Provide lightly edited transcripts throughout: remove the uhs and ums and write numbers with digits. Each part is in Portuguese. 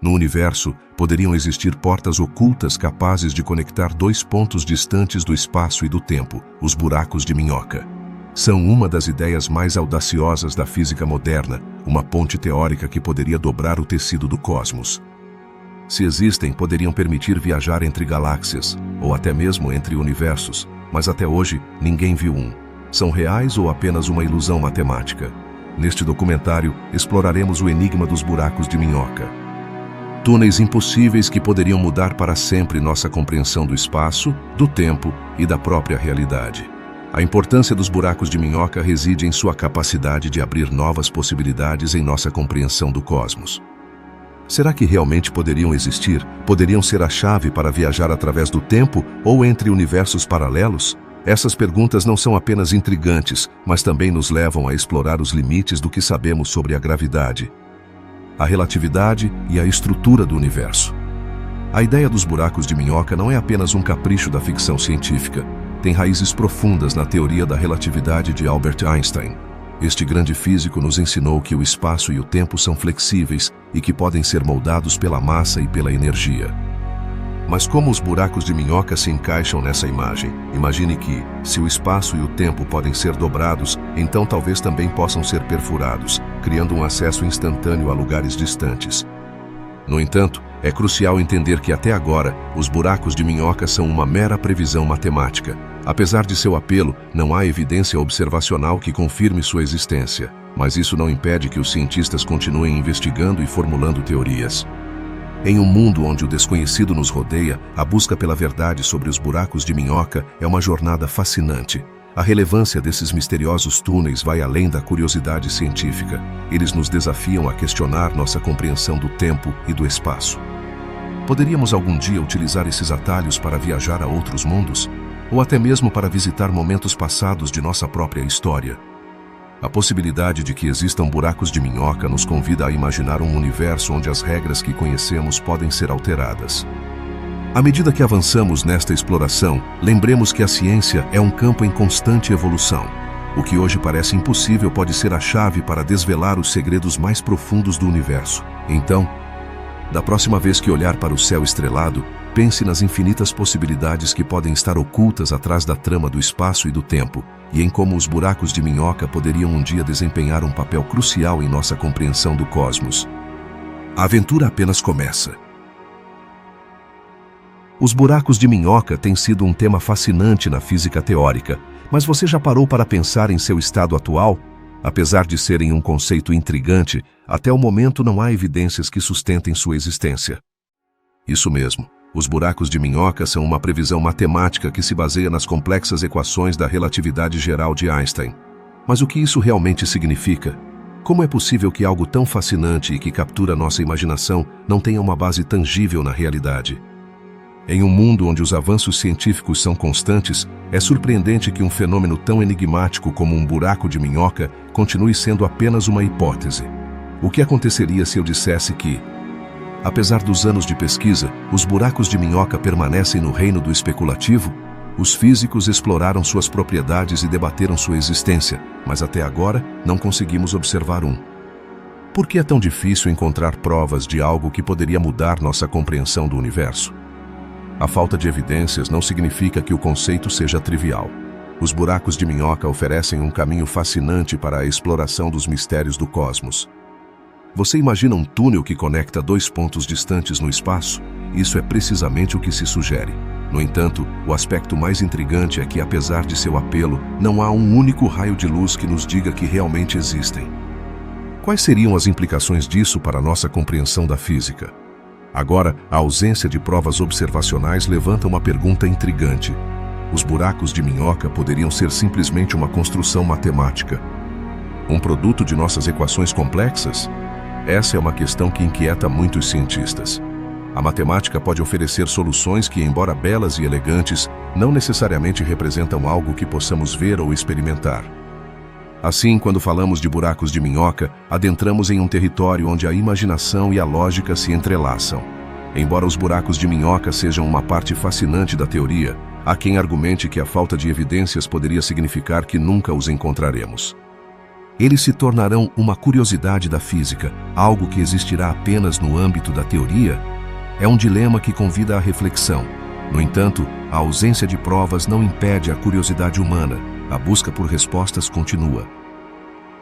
No universo, poderiam existir portas ocultas capazes de conectar dois pontos distantes do espaço e do tempo, os buracos de minhoca. São uma das ideias mais audaciosas da física moderna, uma ponte teórica que poderia dobrar o tecido do cosmos. Se existem, poderiam permitir viajar entre galáxias, ou até mesmo entre universos, mas até hoje, ninguém viu um. São reais ou apenas uma ilusão matemática? Neste documentário, exploraremos o enigma dos buracos de minhoca. Túneis impossíveis que poderiam mudar para sempre nossa compreensão do espaço, do tempo e da própria realidade. A importância dos buracos de minhoca reside em sua capacidade de abrir novas possibilidades em nossa compreensão do cosmos. Será que realmente poderiam existir? Poderiam ser a chave para viajar através do tempo ou entre universos paralelos? Essas perguntas não são apenas intrigantes, mas também nos levam a explorar os limites do que sabemos sobre a gravidade, a relatividade e a estrutura do universo. A ideia dos buracos de minhoca não é apenas um capricho da ficção científica. Tem raízes profundas na teoria da relatividade de Albert Einstein. Este grande físico nos ensinou que o espaço e o tempo são flexíveis e que podem ser moldados pela massa e pela energia. Mas como os buracos de minhoca se encaixam nessa imagem? Imagine que, se o espaço e o tempo podem ser dobrados, então talvez também possam ser perfurados, criando um acesso instantâneo a lugares distantes. No entanto, é crucial entender que até agora, os buracos de minhoca são uma mera previsão matemática. Apesar de seu apelo, não há evidência observacional que confirme sua existência. Mas isso não impede que os cientistas continuem investigando e formulando teorias. Em um mundo onde o desconhecido nos rodeia, a busca pela verdade sobre os buracos de minhoca é uma jornada fascinante. A relevância desses misteriosos túneis vai além da curiosidade científica. Eles nos desafiam a questionar nossa compreensão do tempo e do espaço. Poderíamos algum dia utilizar esses atalhos para viajar a outros mundos? Ou até mesmo para visitar momentos passados de nossa própria história? A possibilidade de que existam buracos de minhoca nos convida a imaginar um universo onde as regras que conhecemos podem ser alteradas. À medida que avançamos nesta exploração, lembremos que a ciência é um campo em constante evolução. O que hoje parece impossível pode ser a chave para desvelar os segredos mais profundos do universo. Então, da próxima vez que olhar para o céu estrelado, pense nas infinitas possibilidades que podem estar ocultas atrás da trama do espaço e do tempo, e em como os buracos de minhoca poderiam um dia desempenhar um papel crucial em nossa compreensão do cosmos. A aventura apenas começa. Os buracos de minhoca têm sido um tema fascinante na física teórica, mas você já parou para pensar em seu estado atual? Apesar de serem um conceito intrigante, até o momento não há evidências que sustentem sua existência. Isso mesmo, os buracos de minhoca são uma previsão matemática que se baseia nas complexas equações da relatividade geral de Einstein. Mas o que isso realmente significa? Como é possível que algo tão fascinante e que captura nossa imaginação não tenha uma base tangível na realidade? Em um mundo onde os avanços científicos são constantes, é surpreendente que um fenômeno tão enigmático como um buraco de minhoca continue sendo apenas uma hipótese. O que aconteceria se eu dissesse que, apesar dos anos de pesquisa, os buracos de minhoca permanecem no reino do especulativo? Os físicos exploraram suas propriedades e debateram sua existência, mas até agora não conseguimos observar um. Por que é tão difícil encontrar provas de algo que poderia mudar nossa compreensão do universo? A falta de evidências não significa que o conceito seja trivial. Os buracos de minhoca oferecem um caminho fascinante para a exploração dos mistérios do cosmos. Você imagina um túnel que conecta dois pontos distantes no espaço? Isso é precisamente o que se sugere. No entanto, o aspecto mais intrigante é que, apesar de seu apelo, não há um único raio de luz que nos diga que realmente existem. Quais seriam as implicações disso para a nossa compreensão da física? Agora, a ausência de provas observacionais levanta uma pergunta intrigante. Os buracos de minhoca poderiam ser simplesmente uma construção matemática? Um produto de nossas equações complexas? Essa é uma questão que inquieta muitos cientistas. A matemática pode oferecer soluções que, embora belas e elegantes, não necessariamente representam algo que possamos ver ou experimentar. Assim, quando falamos de buracos de minhoca, adentramos em um território onde a imaginação e a lógica se entrelaçam. Embora os buracos de minhoca sejam uma parte fascinante da teoria, há quem argumente que a falta de evidências poderia significar que nunca os encontraremos. Eles se tornarão uma curiosidade da física, algo que existirá apenas no âmbito da teoria? É um dilema que convida à reflexão. No entanto, a ausência de provas não impede a curiosidade humana. A busca por respostas continua.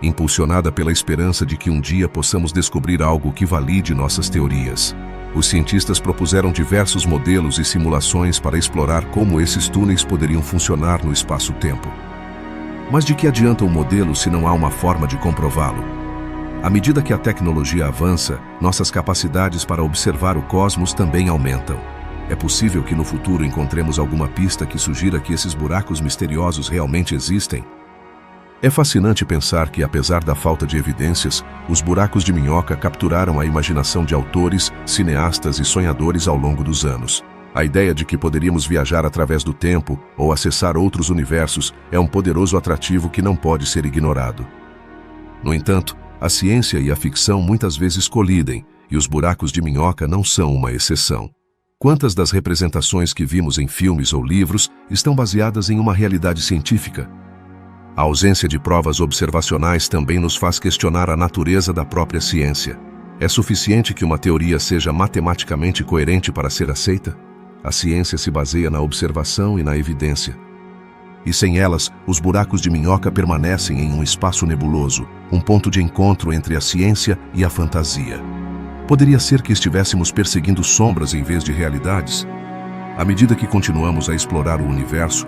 Impulsionada pela esperança de que um dia possamos descobrir algo que valide nossas teorias, os cientistas propuseram diversos modelos e simulações para explorar como esses túneis poderiam funcionar no espaço-tempo. Mas de que adianta um modelo se não há uma forma de comprová-lo? À medida que a tecnologia avança, nossas capacidades para observar o cosmos também aumentam. É possível que no futuro encontremos alguma pista que sugira que esses buracos misteriosos realmente existem? É fascinante pensar que, apesar da falta de evidências, os buracos de minhoca capturaram a imaginação de autores, cineastas e sonhadores ao longo dos anos. A ideia de que poderíamos viajar através do tempo ou acessar outros universos é um poderoso atrativo que não pode ser ignorado. No entanto, a ciência e a ficção muitas vezes colidem, e os buracos de minhoca não são uma exceção. Quantas das representações que vimos em filmes ou livros estão baseadas em uma realidade científica? A ausência de provas observacionais também nos faz questionar a natureza da própria ciência. É suficiente que uma teoria seja matematicamente coerente para ser aceita? A ciência se baseia na observação e na evidência. E sem elas, os buracos de minhoca permanecem em um espaço nebuloso, um ponto de encontro entre a ciência e a fantasia. Poderia ser que estivéssemos perseguindo sombras em vez de realidades? À medida que continuamos a explorar o universo,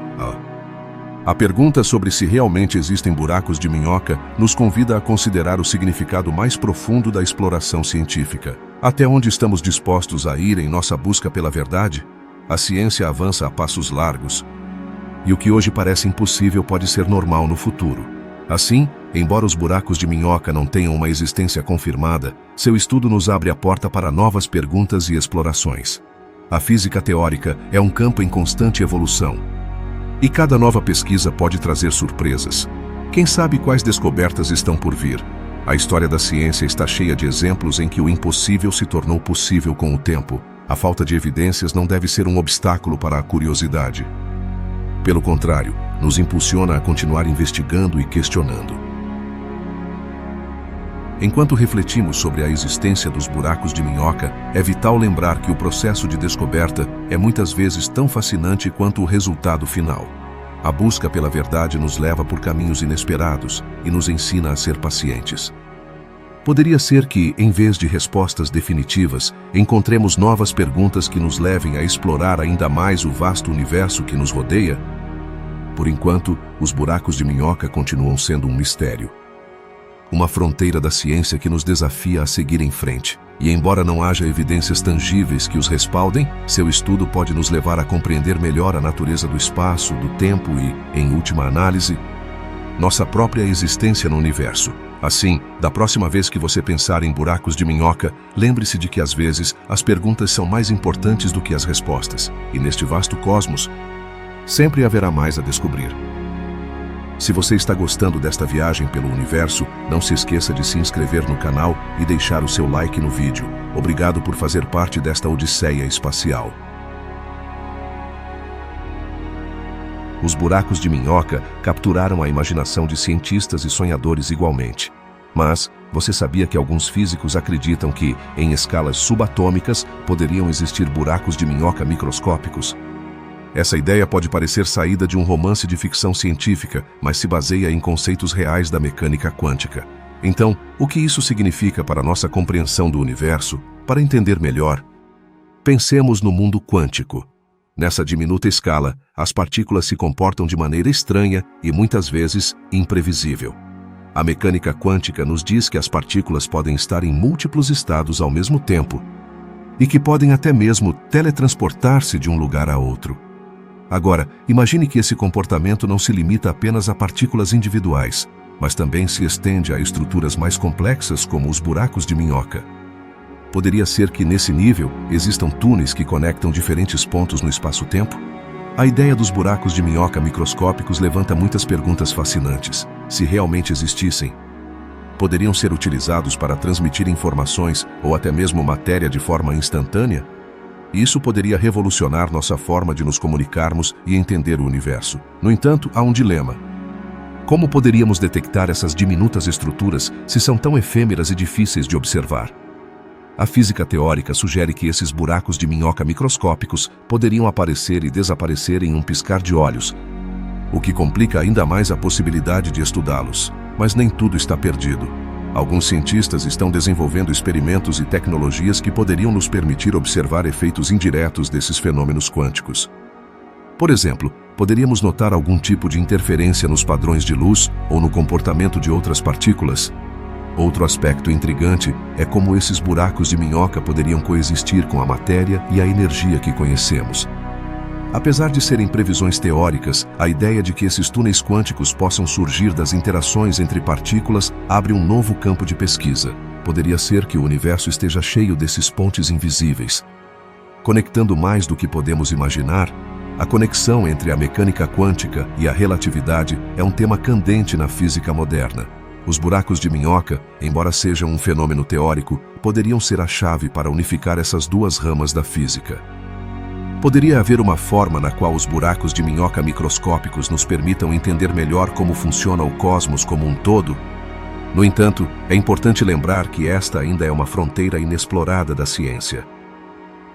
a pergunta sobre se realmente existem buracos de minhoca nos convida a considerar o significado mais profundo da exploração científica. Até onde estamos dispostos a ir em nossa busca pela verdade? A ciência avança a passos largos, e o que hoje parece impossível pode ser normal no futuro. Assim, embora os buracos de minhoca não tenham uma existência confirmada, seu estudo nos abre a porta para novas perguntas e explorações. A física teórica é um campo em constante evolução, e cada nova pesquisa pode trazer surpresas. Quem sabe quais descobertas estão por vir? A história da ciência está cheia de exemplos em que o impossível se tornou possível com o tempo. A falta de evidências não deve ser um obstáculo para a curiosidade. Pelo contrário, nos impulsiona a continuar investigando e questionando. Enquanto refletimos sobre a existência dos buracos de minhoca, é vital lembrar que o processo de descoberta é muitas vezes tão fascinante quanto o resultado final. A busca pela verdade nos leva por caminhos inesperados e nos ensina a ser pacientes. Poderia ser que, em vez de respostas definitivas, encontremos novas perguntas que nos levem a explorar ainda mais o vasto universo que nos rodeia? Por enquanto, os buracos de minhoca continuam sendo um mistério. Uma fronteira da ciência que nos desafia a seguir em frente. E embora não haja evidências tangíveis que os respaldem, seu estudo pode nos levar a compreender melhor a natureza do espaço, do tempo e, em última análise, nossa própria existência no universo. Assim, da próxima vez que você pensar em buracos de minhoca, lembre-se de que às vezes as perguntas são mais importantes do que as respostas. E neste vasto cosmos, sempre haverá mais a descobrir. Se você está gostando desta viagem pelo universo, não se esqueça de se inscrever no canal e deixar o seu like no vídeo. Obrigado por fazer parte desta odisseia espacial. Os buracos de minhoca capturaram a imaginação de cientistas e sonhadores igualmente. Mas, você sabia que alguns físicos acreditam que, em escalas subatômicas, poderiam existir buracos de minhoca microscópicos? Essa ideia pode parecer saída de um romance de ficção científica, mas se baseia em conceitos reais da mecânica quântica. Então, o que isso significa para nossa compreensão do universo? Para entender melhor, pensemos no mundo quântico. Nessa diminuta escala, as partículas se comportam de maneira estranha e muitas vezes imprevisível. A mecânica quântica nos diz que as partículas podem estar em múltiplos estados ao mesmo tempo e que podem até mesmo teletransportar-se de um lugar a outro. Agora, imagine que esse comportamento não se limita apenas a partículas individuais, mas também se estende a estruturas mais complexas como os buracos de minhoca. Poderia ser que, nesse nível, existam túneis que conectam diferentes pontos no espaço-tempo? A ideia dos buracos de minhoca microscópicos levanta muitas perguntas fascinantes. Se realmente existissem, poderiam ser utilizados para transmitir informações ou até mesmo matéria de forma instantânea? Isso poderia revolucionar nossa forma de nos comunicarmos e entender o universo. No entanto, há um dilema. Como poderíamos detectar essas diminutas estruturas se são tão efêmeras e difíceis de observar? A física teórica sugere que esses buracos de minhoca microscópicos poderiam aparecer e desaparecer em um piscar de olhos, o que complica ainda mais a possibilidade de estudá-los. Mas nem tudo está perdido. Alguns cientistas estão desenvolvendo experimentos e tecnologias que poderiam nos permitir observar efeitos indiretos desses fenômenos quânticos. Por exemplo, poderíamos notar algum tipo de interferência nos padrões de luz ou no comportamento de outras partículas. Outro aspecto intrigante é como esses buracos de minhoca poderiam coexistir com a matéria e a energia que conhecemos. Apesar de serem previsões teóricas, a ideia de que esses túneis quânticos possam surgir das interações entre partículas abre um novo campo de pesquisa. Poderia ser que o universo esteja cheio desses pontes invisíveis. Conectando mais do que podemos imaginar, a conexão entre a mecânica quântica e a relatividade é um tema candente na física moderna. Os buracos de minhoca, embora sejam um fenômeno teórico, poderiam ser a chave para unificar essas duas ramas da física. Poderia haver uma forma na qual os buracos de minhoca microscópicos nos permitam entender melhor como funciona o cosmos como um todo? No entanto, é importante lembrar que esta ainda é uma fronteira inexplorada da ciência.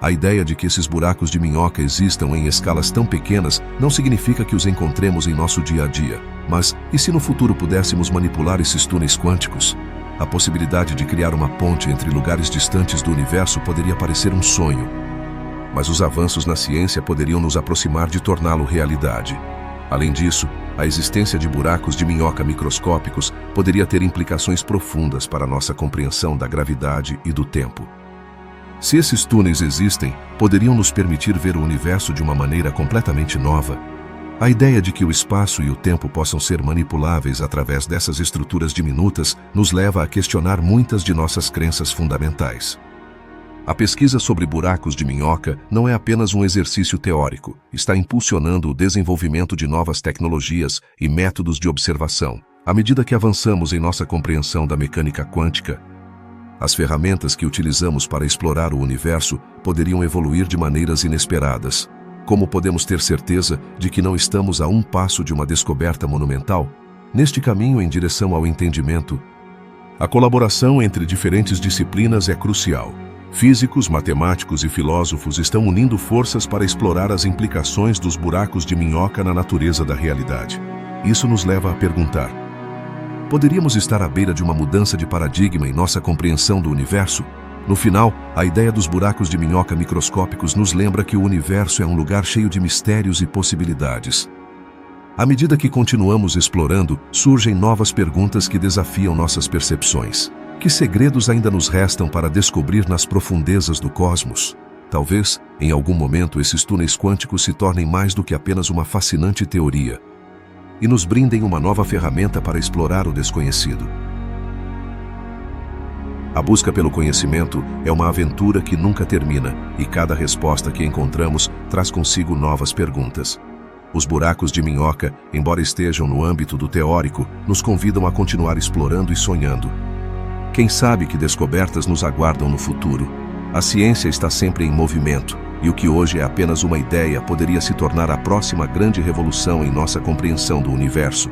A ideia de que esses buracos de minhoca existam em escalas tão pequenas não significa que os encontremos em nosso dia a dia. Mas, e se no futuro pudéssemos manipular esses túneis quânticos? A possibilidade de criar uma ponte entre lugares distantes do universo poderia parecer um sonho. Mas os avanços na ciência poderiam nos aproximar de torná-lo realidade. Além disso, a existência de buracos de minhoca microscópicos poderia ter implicações profundas para a nossa compreensão da gravidade e do tempo. Se esses túneis existem, poderiam nos permitir ver o universo de uma maneira completamente nova. A ideia de que o espaço e o tempo possam ser manipuláveis através dessas estruturas diminutas nos leva a questionar muitas de nossas crenças fundamentais. A pesquisa sobre buracos de minhoca não é apenas um exercício teórico, está impulsionando o desenvolvimento de novas tecnologias e métodos de observação. À medida que avançamos em nossa compreensão da mecânica quântica, as ferramentas que utilizamos para explorar o universo poderiam evoluir de maneiras inesperadas. Como podemos ter certeza de que não estamos a um passo de uma descoberta monumental? Neste caminho em direção ao entendimento, a colaboração entre diferentes disciplinas é crucial. Físicos, matemáticos e filósofos estão unindo forças para explorar as implicações dos buracos de minhoca na natureza da realidade. Isso nos leva a perguntar: poderíamos estar à beira de uma mudança de paradigma em nossa compreensão do universo? No final, a ideia dos buracos de minhoca microscópicos nos lembra que o universo é um lugar cheio de mistérios e possibilidades. À medida que continuamos explorando, surgem novas perguntas que desafiam nossas percepções. Que segredos ainda nos restam para descobrir nas profundezas do cosmos? Talvez, em algum momento, esses túneis quânticos se tornem mais do que apenas uma fascinante teoria e nos brindem uma nova ferramenta para explorar o desconhecido. A busca pelo conhecimento é uma aventura que nunca termina, e cada resposta que encontramos traz consigo novas perguntas. Os buracos de minhoca, embora estejam no âmbito do teórico, nos convidam a continuar explorando e sonhando. Quem sabe que descobertas nos aguardam no futuro? A ciência está sempre em movimento, e o que hoje é apenas uma ideia poderia se tornar a próxima grande revolução em nossa compreensão do universo.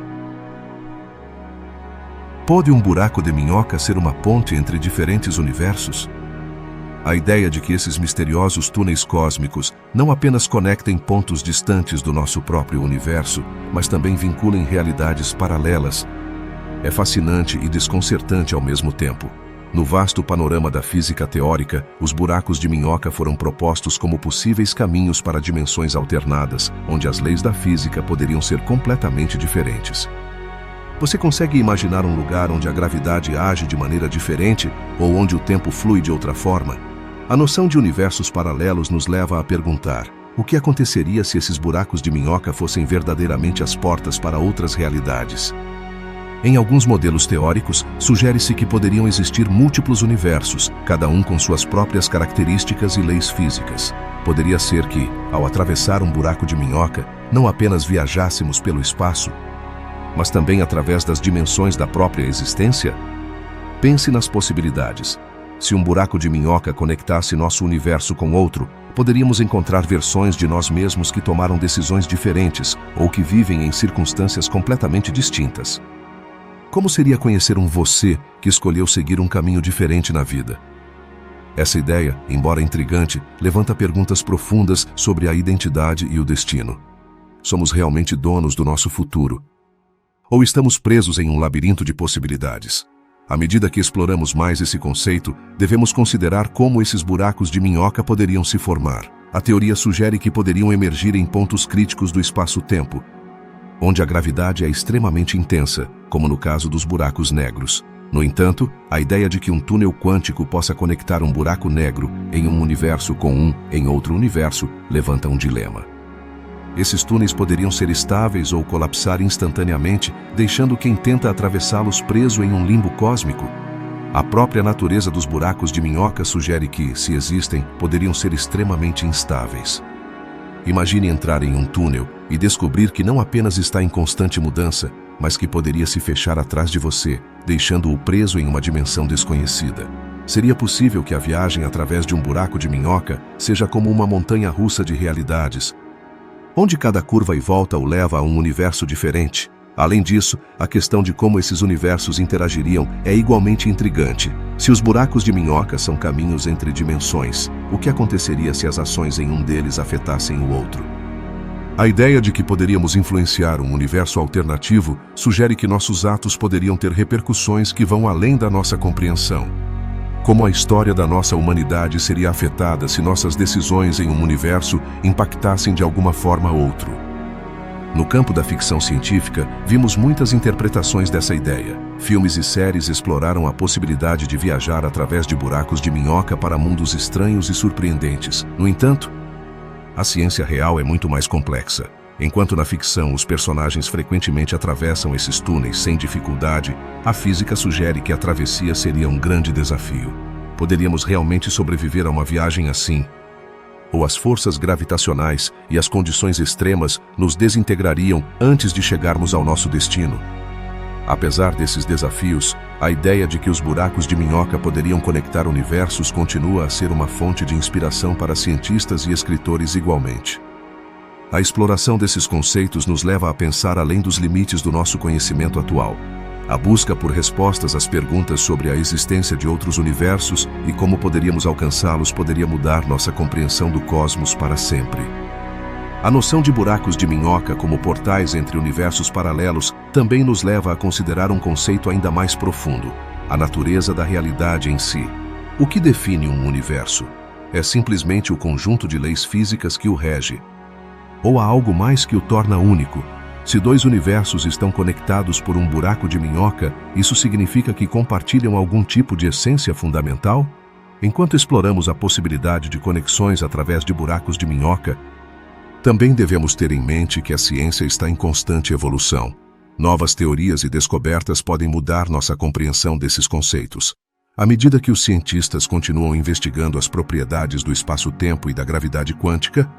Pode um buraco de minhoca ser uma ponte entre diferentes universos? A ideia de que esses misteriosos túneis cósmicos não apenas conectem pontos distantes do nosso próprio universo, mas também vinculem realidades paralelas, é fascinante e desconcertante ao mesmo tempo. No vasto panorama da física teórica, os buracos de minhoca foram propostos como possíveis caminhos para dimensões alternadas, onde as leis da física poderiam ser completamente diferentes. Você consegue imaginar um lugar onde a gravidade age de maneira diferente ou onde o tempo flui de outra forma? A noção de universos paralelos nos leva a perguntar: o que aconteceria se esses buracos de minhoca fossem verdadeiramente as portas para outras realidades? Em alguns modelos teóricos, sugere-se que poderiam existir múltiplos universos, cada um com suas próprias características e leis físicas. Poderia ser que, ao atravessar um buraco de minhoca, não apenas viajássemos pelo espaço, mas também através das dimensões da própria existência? Pense nas possibilidades. Se um buraco de minhoca conectasse nosso universo com outro, poderíamos encontrar versões de nós mesmos que tomaram decisões diferentes ou que vivem em circunstâncias completamente distintas. Como seria conhecer um você que escolheu seguir um caminho diferente na vida? Essa ideia, embora intrigante, levanta perguntas profundas sobre a identidade e o destino. Somos realmente donos do nosso futuro? Ou estamos presos em um labirinto de possibilidades? À medida que exploramos mais esse conceito, devemos considerar como esses buracos de minhoca poderiam se formar. A teoria sugere que poderiam emergir em pontos críticos do espaço-tempo, onde a gravidade é extremamente intensa, como no caso dos buracos negros. No entanto, a ideia de que um túnel quântico possa conectar um buraco negro em um universo com um em outro universo levanta um dilema. Esses túneis poderiam ser estáveis ou colapsar instantaneamente, deixando quem tenta atravessá-los preso em um limbo cósmico. A própria natureza dos buracos de minhoca sugere que, se existem, poderiam ser extremamente instáveis. Imagine entrar em um túnel e descobrir que não apenas está em constante mudança, mas que poderia se fechar atrás de você, deixando-o preso em uma dimensão desconhecida. Seria possível que a viagem através de um buraco de minhoca seja como uma montanha-russa de realidades, onde cada curva e volta o leva a um universo diferente. Além disso, a questão de como esses universos interagiriam é igualmente intrigante. Se os buracos de minhoca são caminhos entre dimensões, o que aconteceria se as ações em um deles afetassem o outro? A ideia de que poderíamos influenciar um universo alternativo sugere que nossos atos poderiam ter repercussões que vão além da nossa compreensão. Como a história da nossa humanidade seria afetada se nossas decisões em um universo impactassem de alguma forma outro? No campo da ficção científica, vimos muitas interpretações dessa ideia. Filmes e séries exploraram a possibilidade de viajar através de buracos de minhoca para mundos estranhos e surpreendentes. No entanto, a ciência real é muito mais complexa. Enquanto na ficção os personagens frequentemente atravessam esses túneis sem dificuldade, a física sugere que a travessia seria um grande desafio. Poderíamos realmente sobreviver a uma viagem assim? Ou as forças gravitacionais e as condições extremas nos desintegrariam antes de chegarmos ao nosso destino? Apesar desses desafios, a ideia de que os buracos de minhoca poderiam conectar universos continua a ser uma fonte de inspiração para cientistas e escritores igualmente. A exploração desses conceitos nos leva a pensar além dos limites do nosso conhecimento atual. A busca por respostas às perguntas sobre a existência de outros universos e como poderíamos alcançá-los poderia mudar nossa compreensão do cosmos para sempre. A noção de buracos de minhoca como portais entre universos paralelos também nos leva a considerar um conceito ainda mais profundo: a natureza da realidade em si. O que define um universo? É simplesmente o conjunto de leis físicas que o rege? Ou há algo mais que o torna único? Se dois universos estão conectados por um buraco de minhoca, isso significa que compartilham algum tipo de essência fundamental? Enquanto exploramos a possibilidade de conexões através de buracos de minhoca, também devemos ter em mente que a ciência está em constante evolução. Novas teorias e descobertas podem mudar nossa compreensão desses conceitos. À medida que os cientistas continuam investigando as propriedades do espaço-tempo e da gravidade quântica,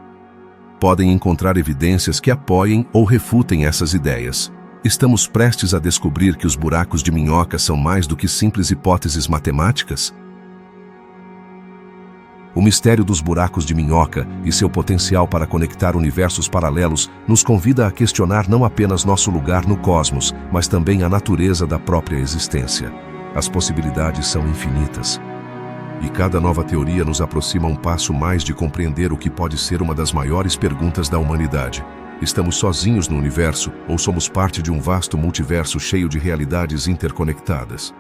podem encontrar evidências que apoiem ou refutem essas ideias. Estamos prestes a descobrir que os buracos de minhoca são mais do que simples hipóteses matemáticas? O mistério dos buracos de minhoca e seu potencial para conectar universos paralelos nos convida a questionar não apenas nosso lugar no cosmos, mas também a natureza da própria existência. As possibilidades são infinitas. E cada nova teoria nos aproxima um passo mais de compreender o que pode ser uma das maiores perguntas da humanidade. Estamos sozinhos no universo ou somos parte de um vasto multiverso cheio de realidades interconectadas?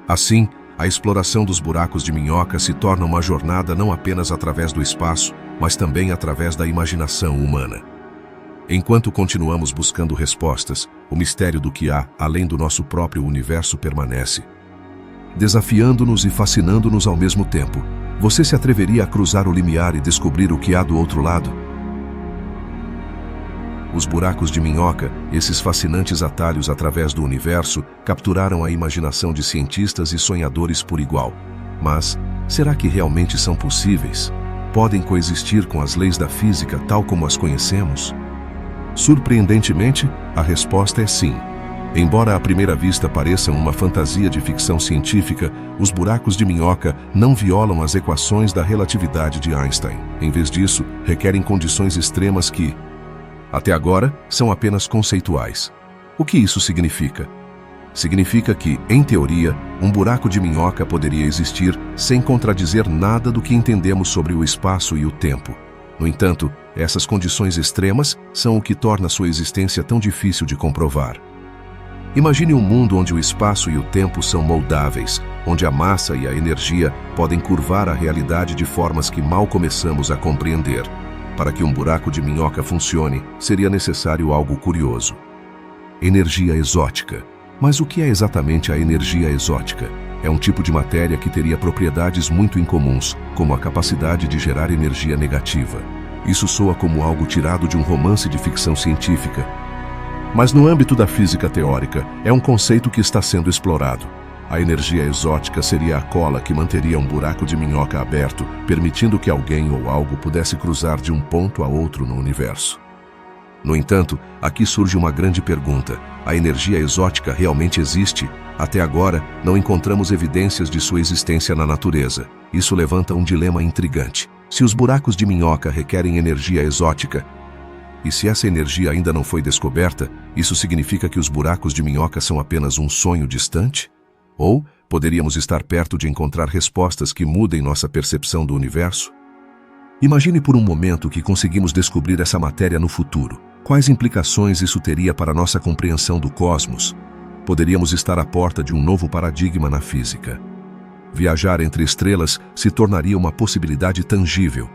Assim, a exploração dos buracos de minhoca se torna uma jornada não apenas através do espaço, mas também através da imaginação humana. Enquanto continuamos buscando respostas, o mistério do que há além do nosso próprio universo permanece, desafiando-nos e fascinando-nos ao mesmo tempo. Você se atreveria a cruzar o limiar e descobrir o que há do outro lado? Os buracos de minhoca, esses fascinantes atalhos através do universo, capturaram a imaginação de cientistas e sonhadores por igual. Mas, será que realmente são possíveis? Podem coexistir com as leis da física tal como as conhecemos? Surpreendentemente, a resposta é sim. Embora à primeira vista pareçam uma fantasia de ficção científica, os buracos de minhoca não violam as equações da relatividade de Einstein. Em vez disso, requerem condições extremas que, até agora, são apenas conceituais. O que isso significa? Significa que, em teoria, um buraco de minhoca poderia existir sem contradizer nada do que entendemos sobre o espaço e o tempo. No entanto, essas condições extremas são o que torna sua existência tão difícil de comprovar. Imagine um mundo onde o espaço e o tempo são moldáveis, onde a massa e a energia podem curvar a realidade de formas que mal começamos a compreender. Para que um buraco de minhoca funcione, seria necessário algo curioso: energia exótica. Mas o que é exatamente a energia exótica? É um tipo de matéria que teria propriedades muito incomuns, como a capacidade de gerar energia negativa. Isso soa como algo tirado de um romance de ficção científica. Mas no âmbito da física teórica, é um conceito que está sendo explorado. A energia exótica seria a cola que manteria um buraco de minhoca aberto, permitindo que alguém ou algo pudesse cruzar de um ponto a outro no universo. No entanto, aqui surge uma grande pergunta: a energia exótica realmente existe? Até agora, não encontramos evidências de sua existência na natureza. Isso levanta um dilema intrigante. Se os buracos de minhoca requerem energia exótica, e se essa energia ainda não foi descoberta, isso significa que os buracos de minhoca são apenas um sonho distante? Ou poderíamos estar perto de encontrar respostas que mudem nossa percepção do universo? Imagine por um momento que conseguimos descobrir essa matéria no futuro. Quais implicações isso teria para nossa compreensão do cosmos? Poderíamos estar à porta de um novo paradigma na física. Viajar entre estrelas se tornaria uma possibilidade tangível.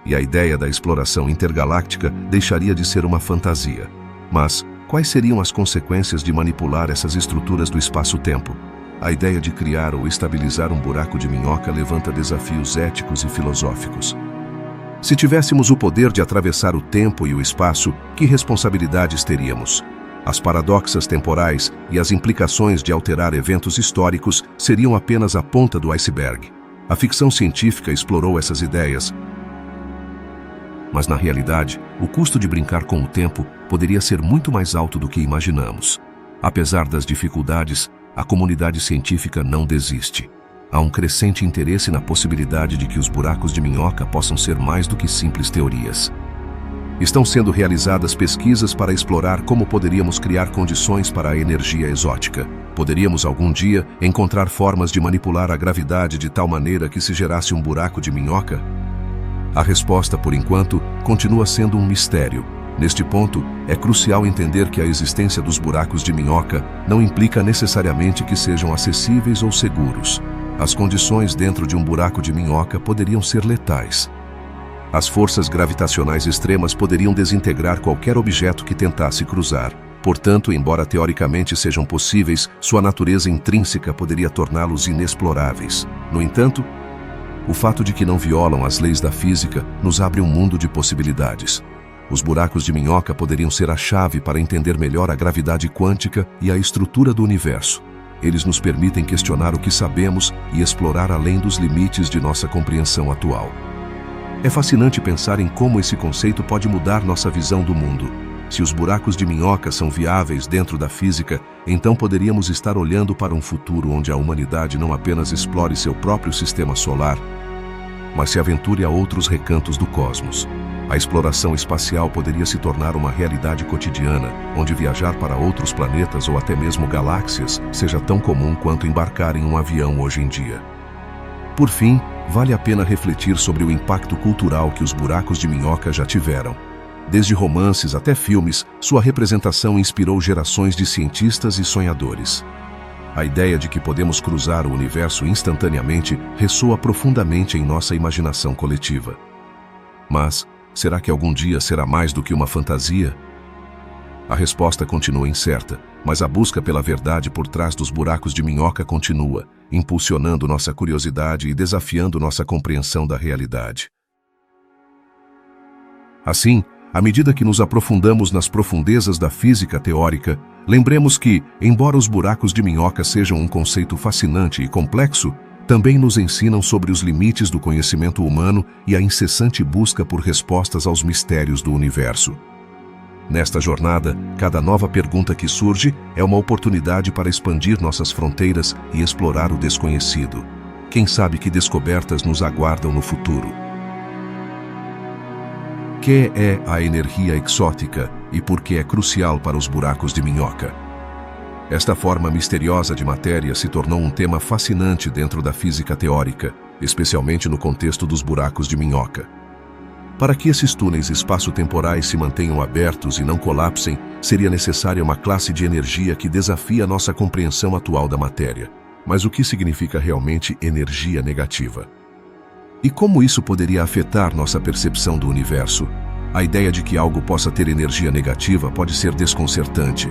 E a ideia da exploração intergaláctica deixaria de ser uma fantasia. Mas quais seriam as consequências de manipular essas estruturas do espaço-tempo? A ideia de criar ou estabilizar um buraco de minhoca levanta desafios éticos e filosóficos. Se tivéssemos o poder de atravessar o tempo e o espaço, que responsabilidades teríamos? As paradoxas temporais e as implicações de alterar eventos históricos seriam apenas a ponta do iceberg. A ficção científica explorou essas ideias, mas na realidade, o custo de brincar com o tempo poderia ser muito mais alto do que imaginamos. Apesar das dificuldades, a comunidade científica não desiste. Há um crescente interesse na possibilidade de que os buracos de minhoca possam ser mais do que simples teorias. Estão sendo realizadas pesquisas para explorar como poderíamos criar condições para a energia exótica. Poderíamos algum dia encontrar formas de manipular a gravidade de tal maneira que se gerasse um buraco de minhoca? A resposta, por enquanto, continua sendo um mistério. Neste ponto, é crucial entender que a existência dos buracos de minhoca não implica necessariamente que sejam acessíveis ou seguros. As condições dentro de um buraco de minhoca poderiam ser letais. As forças gravitacionais extremas poderiam desintegrar qualquer objeto que tentasse cruzar. Portanto, embora teoricamente sejam possíveis, sua natureza intrínseca poderia torná-los inexploráveis. No entanto, o fato de que não violam as leis da física nos abre um mundo de possibilidades. Os buracos de minhoca poderiam ser a chave para entender melhor a gravidade quântica e a estrutura do universo. Eles nos permitem questionar o que sabemos e explorar além dos limites de nossa compreensão atual. É fascinante pensar em como esse conceito pode mudar nossa visão do mundo. Se os buracos de minhoca são viáveis dentro da física, então poderíamos estar olhando para um futuro onde a humanidade não apenas explore seu próprio sistema solar, mas se aventure a outros recantos do cosmos. A exploração espacial poderia se tornar uma realidade cotidiana, onde viajar para outros planetas ou até mesmo galáxias seja tão comum quanto embarcar em um avião hoje em dia. Por fim, vale a pena refletir sobre o impacto cultural que os buracos de minhoca já tiveram. Desde romances até filmes, sua representação inspirou gerações de cientistas e sonhadores. A ideia de que podemos cruzar o universo instantaneamente ressoa profundamente em nossa imaginação coletiva. Mas, será que algum dia será mais do que uma fantasia? A resposta continua incerta, mas a busca pela verdade por trás dos buracos de minhoca continua, impulsionando nossa curiosidade e desafiando nossa compreensão da realidade. Assim, à medida que nos aprofundamos nas profundezas da física teórica, lembremos que, embora os buracos de minhoca sejam um conceito fascinante e complexo, também nos ensinam sobre os limites do conhecimento humano e a incessante busca por respostas aos mistérios do universo. Nesta jornada, cada nova pergunta que surge é uma oportunidade para expandir nossas fronteiras e explorar o desconhecido. Quem sabe que descobertas nos aguardam no futuro? Que é a energia exótica e por que é crucial para os buracos de minhoca? Esta forma misteriosa de matéria se tornou um tema fascinante dentro da física teórica, especialmente no contexto dos buracos de minhoca. Para que esses túneis espaço-temporais se mantenham abertos e não colapsem, seria necessária uma classe de energia que desafia nossa compreensão atual da matéria. Mas o que significa realmente energia negativa? E como isso poderia afetar nossa percepção do universo? A ideia de que algo possa ter energia negativa pode ser desconcertante.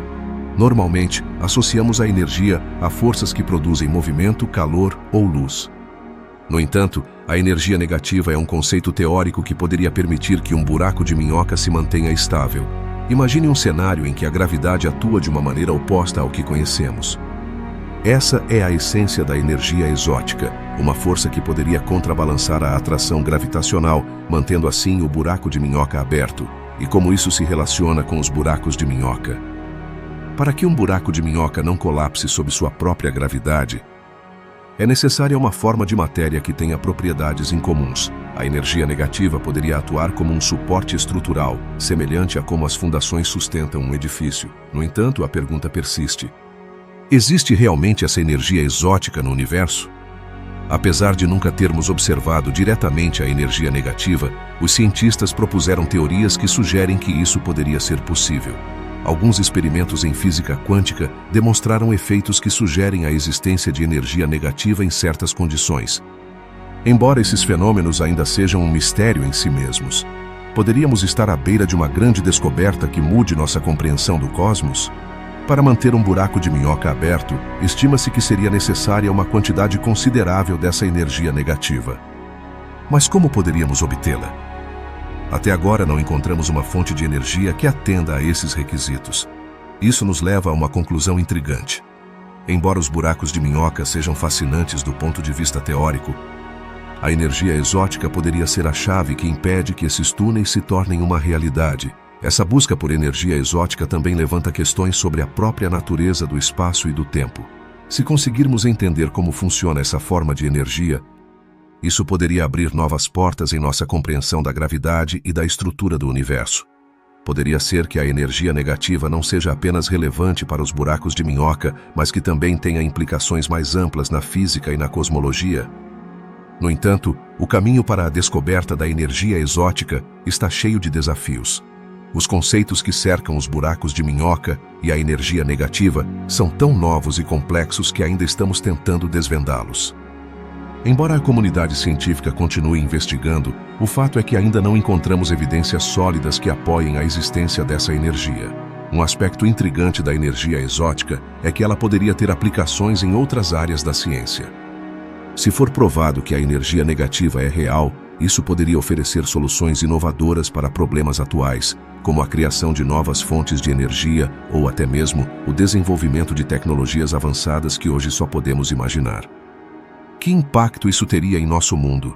Normalmente, associamos a energia a forças que produzem movimento, calor ou luz. No entanto, a energia negativa é um conceito teórico que poderia permitir que um buraco de minhoca se mantenha estável. Imagine um cenário em que a gravidade atua de uma maneira oposta ao que conhecemos. Essa é a essência da energia exótica, uma força que poderia contrabalançar a atração gravitacional, mantendo assim o buraco de minhoca aberto. E como isso se relaciona com os buracos de minhoca? Para que um buraco de minhoca não colapse sob sua própria gravidade, é necessária uma forma de matéria que tenha propriedades incomuns. A energia negativa poderia atuar como um suporte estrutural, semelhante a como as fundações sustentam um edifício. No entanto, a pergunta persiste: existe realmente essa energia exótica no universo? Apesar de nunca termos observado diretamente a energia negativa, os cientistas propuseram teorias que sugerem que isso poderia ser possível. Alguns experimentos em física quântica demonstraram efeitos que sugerem a existência de energia negativa em certas condições. Embora esses fenômenos ainda sejam um mistério em si mesmos, poderíamos estar à beira de uma grande descoberta que mude nossa compreensão do cosmos? Para manter um buraco de minhoca aberto, estima-se que seria necessária uma quantidade considerável dessa energia negativa. Mas como poderíamos obtê-la? Até agora não encontramos uma fonte de energia que atenda a esses requisitos. Isso nos leva a uma conclusão intrigante. Embora os buracos de minhoca sejam fascinantes do ponto de vista teórico, a energia exótica poderia ser a chave que impede que esses túneis se tornem uma realidade. Essa busca por energia exótica também levanta questões sobre a própria natureza do espaço e do tempo. Se conseguirmos entender como funciona essa forma de energia, isso poderia abrir novas portas em nossa compreensão da gravidade e da estrutura do universo. Poderia ser que a energia negativa não seja apenas relevante para os buracos de minhoca, mas que também tenha implicações mais amplas na física e na cosmologia. No entanto, o caminho para a descoberta da energia exótica está cheio de desafios. Os conceitos que cercam os buracos de minhoca e a energia negativa são tão novos e complexos que ainda estamos tentando desvendá-los. Embora a comunidade científica continue investigando, o fato é que ainda não encontramos evidências sólidas que apoiem a existência dessa energia. Um aspecto intrigante da energia exótica é que ela poderia ter aplicações em outras áreas da ciência. Se for provado que a energia negativa é real, isso poderia oferecer soluções inovadoras para problemas atuais, como a criação de novas fontes de energia ou até mesmo o desenvolvimento de tecnologias avançadas que hoje só podemos imaginar. Que impacto isso teria em nosso mundo?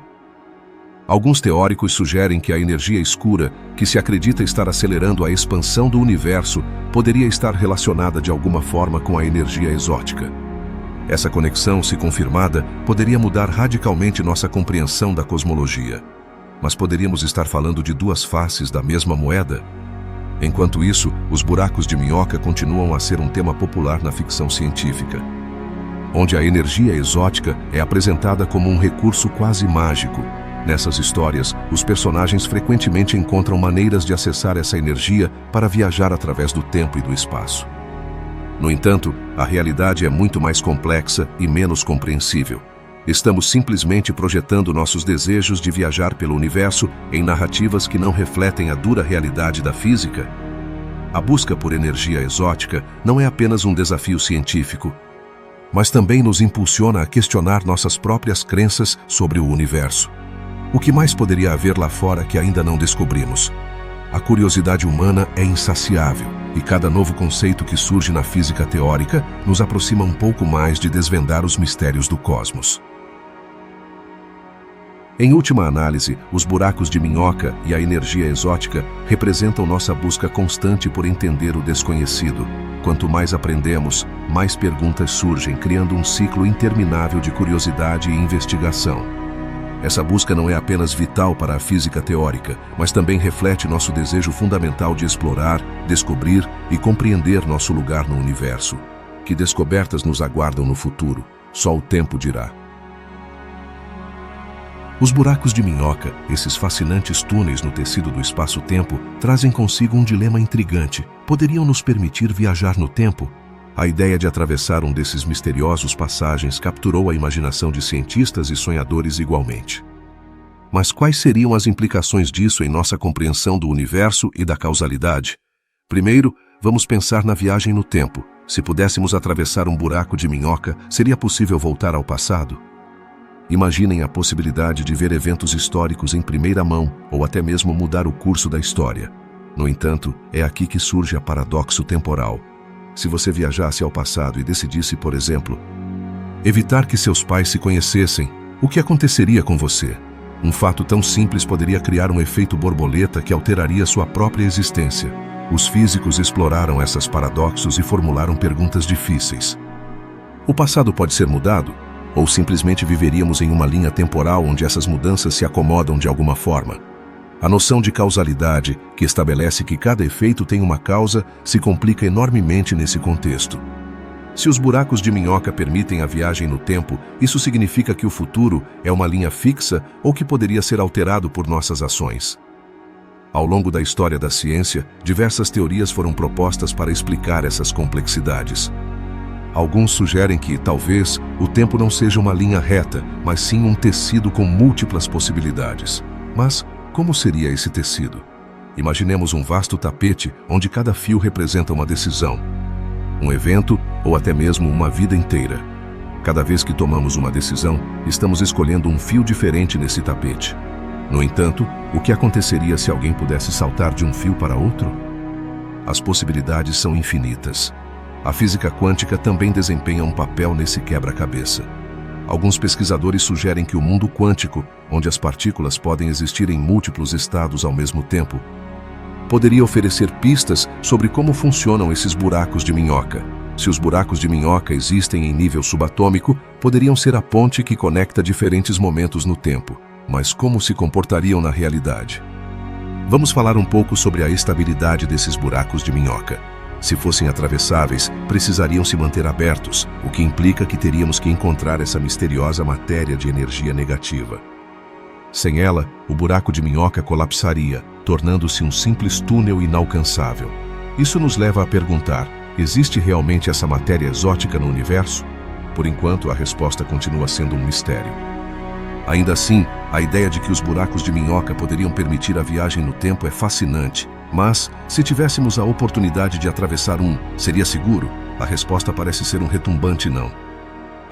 Alguns teóricos sugerem que a energia escura, que se acredita estar acelerando a expansão do universo, poderia estar relacionada de alguma forma com a energia exótica. Essa conexão, se confirmada, poderia mudar radicalmente nossa compreensão da cosmologia. Mas poderíamos estar falando de duas faces da mesma moeda? Enquanto isso, os buracos de minhoca continuam a ser um tema popular na ficção científica, onde a energia exótica é apresentada como um recurso quase mágico. Nessas histórias, os personagens frequentemente encontram maneiras de acessar essa energia para viajar através do tempo e do espaço. No entanto, a realidade é muito mais complexa e menos compreensível. Estamos simplesmente projetando nossos desejos de viajar pelo universo em narrativas que não refletem a dura realidade da física. A busca por energia exótica não é apenas um desafio científico, mas também nos impulsiona a questionar nossas próprias crenças sobre o universo. O que mais poderia haver lá fora que ainda não descobrimos? A curiosidade humana é insaciável, e cada novo conceito que surge na física teórica nos aproxima um pouco mais de desvendar os mistérios do cosmos. Em última análise, os buracos de minhoca e a energia exótica representam nossa busca constante por entender o desconhecido. Quanto mais aprendemos, mais perguntas surgem, criando um ciclo interminável de curiosidade e investigação. Essa busca não é apenas vital para a física teórica, mas também reflete nosso desejo fundamental de explorar, descobrir e compreender nosso lugar no universo. Que descobertas nos aguardam no futuro? Só o tempo dirá. Os buracos de minhoca, esses fascinantes túneis no tecido do espaço-tempo, trazem consigo um dilema intrigante. Poderiam nos permitir viajar no tempo? A ideia de atravessar um desses misteriosos passagens capturou a imaginação de cientistas e sonhadores igualmente. Mas quais seriam as implicações disso em nossa compreensão do universo e da causalidade? Primeiro, vamos pensar na viagem no tempo. Se pudéssemos atravessar um buraco de minhoca, seria possível voltar ao passado? Imaginem a possibilidade de ver eventos históricos em primeira mão ou até mesmo mudar o curso da história. No entanto, é aqui que surge o paradoxo temporal. Se você viajasse ao passado e decidisse, por exemplo, evitar que seus pais se conhecessem, o que aconteceria com você? Um fato tão simples poderia criar um efeito borboleta que alteraria sua própria existência. Os físicos exploraram esses paradoxos e formularam perguntas difíceis. O passado pode ser mudado? Ou simplesmente viveríamos em uma linha temporal onde essas mudanças se acomodam de alguma forma? A noção de causalidade, que estabelece que cada efeito tem uma causa, se complica enormemente nesse contexto. Se os buracos de minhoca permitem a viagem no tempo, isso significa que o futuro é uma linha fixa ou que poderia ser alterado por nossas ações. Ao longo da história da ciência, diversas teorias foram propostas para explicar essas complexidades. Alguns sugerem que, talvez, o tempo não seja uma linha reta, mas sim um tecido com múltiplas possibilidades. Mas, como seria esse tecido? Imaginemos um vasto tapete onde cada fio representa uma decisão, um evento ou até mesmo uma vida inteira. Cada vez que tomamos uma decisão, estamos escolhendo um fio diferente nesse tapete. No entanto, o que aconteceria se alguém pudesse saltar de um fio para outro? As possibilidades são infinitas. A física quântica também desempenha um papel nesse quebra-cabeça. Alguns pesquisadores sugerem que o mundo quântico, onde as partículas podem existir em múltiplos estados ao mesmo tempo, poderia oferecer pistas sobre como funcionam esses buracos de minhoca. Se os buracos de minhoca existem em nível subatômico, poderiam ser a ponte que conecta diferentes momentos no tempo. Mas como se comportariam na realidade? Vamos falar um pouco sobre a estabilidade desses buracos de minhoca. Se fossem atravessáveis, precisariam se manter abertos, o que implica que teríamos que encontrar essa misteriosa matéria de energia negativa. Sem ela, o buraco de minhoca colapsaria, tornando-se um simples túnel inalcançável. Isso nos leva a perguntar: existe realmente essa matéria exótica no universo? Por enquanto, a resposta continua sendo um mistério. Ainda assim, a ideia de que os buracos de minhoca poderiam permitir a viagem no tempo é fascinante. Mas, se tivéssemos a oportunidade de atravessar seria seguro? A resposta parece ser um retumbante não.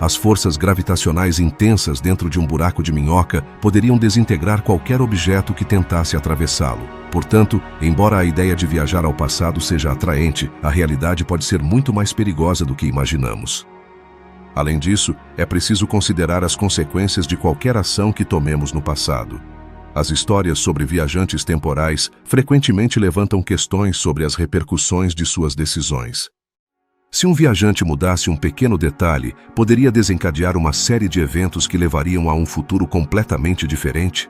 As forças gravitacionais intensas dentro de um buraco de minhoca poderiam desintegrar qualquer objeto que tentasse atravessá-lo. Portanto, embora a ideia de viajar ao passado seja atraente, a realidade pode ser muito mais perigosa do que imaginamos. Além disso, é preciso considerar as consequências de qualquer ação que tomemos no passado. As histórias sobre viajantes temporais frequentemente levantam questões sobre as repercussões de suas decisões. Se um viajante mudasse um pequeno detalhe, poderia desencadear uma série de eventos que levariam a um futuro completamente diferente?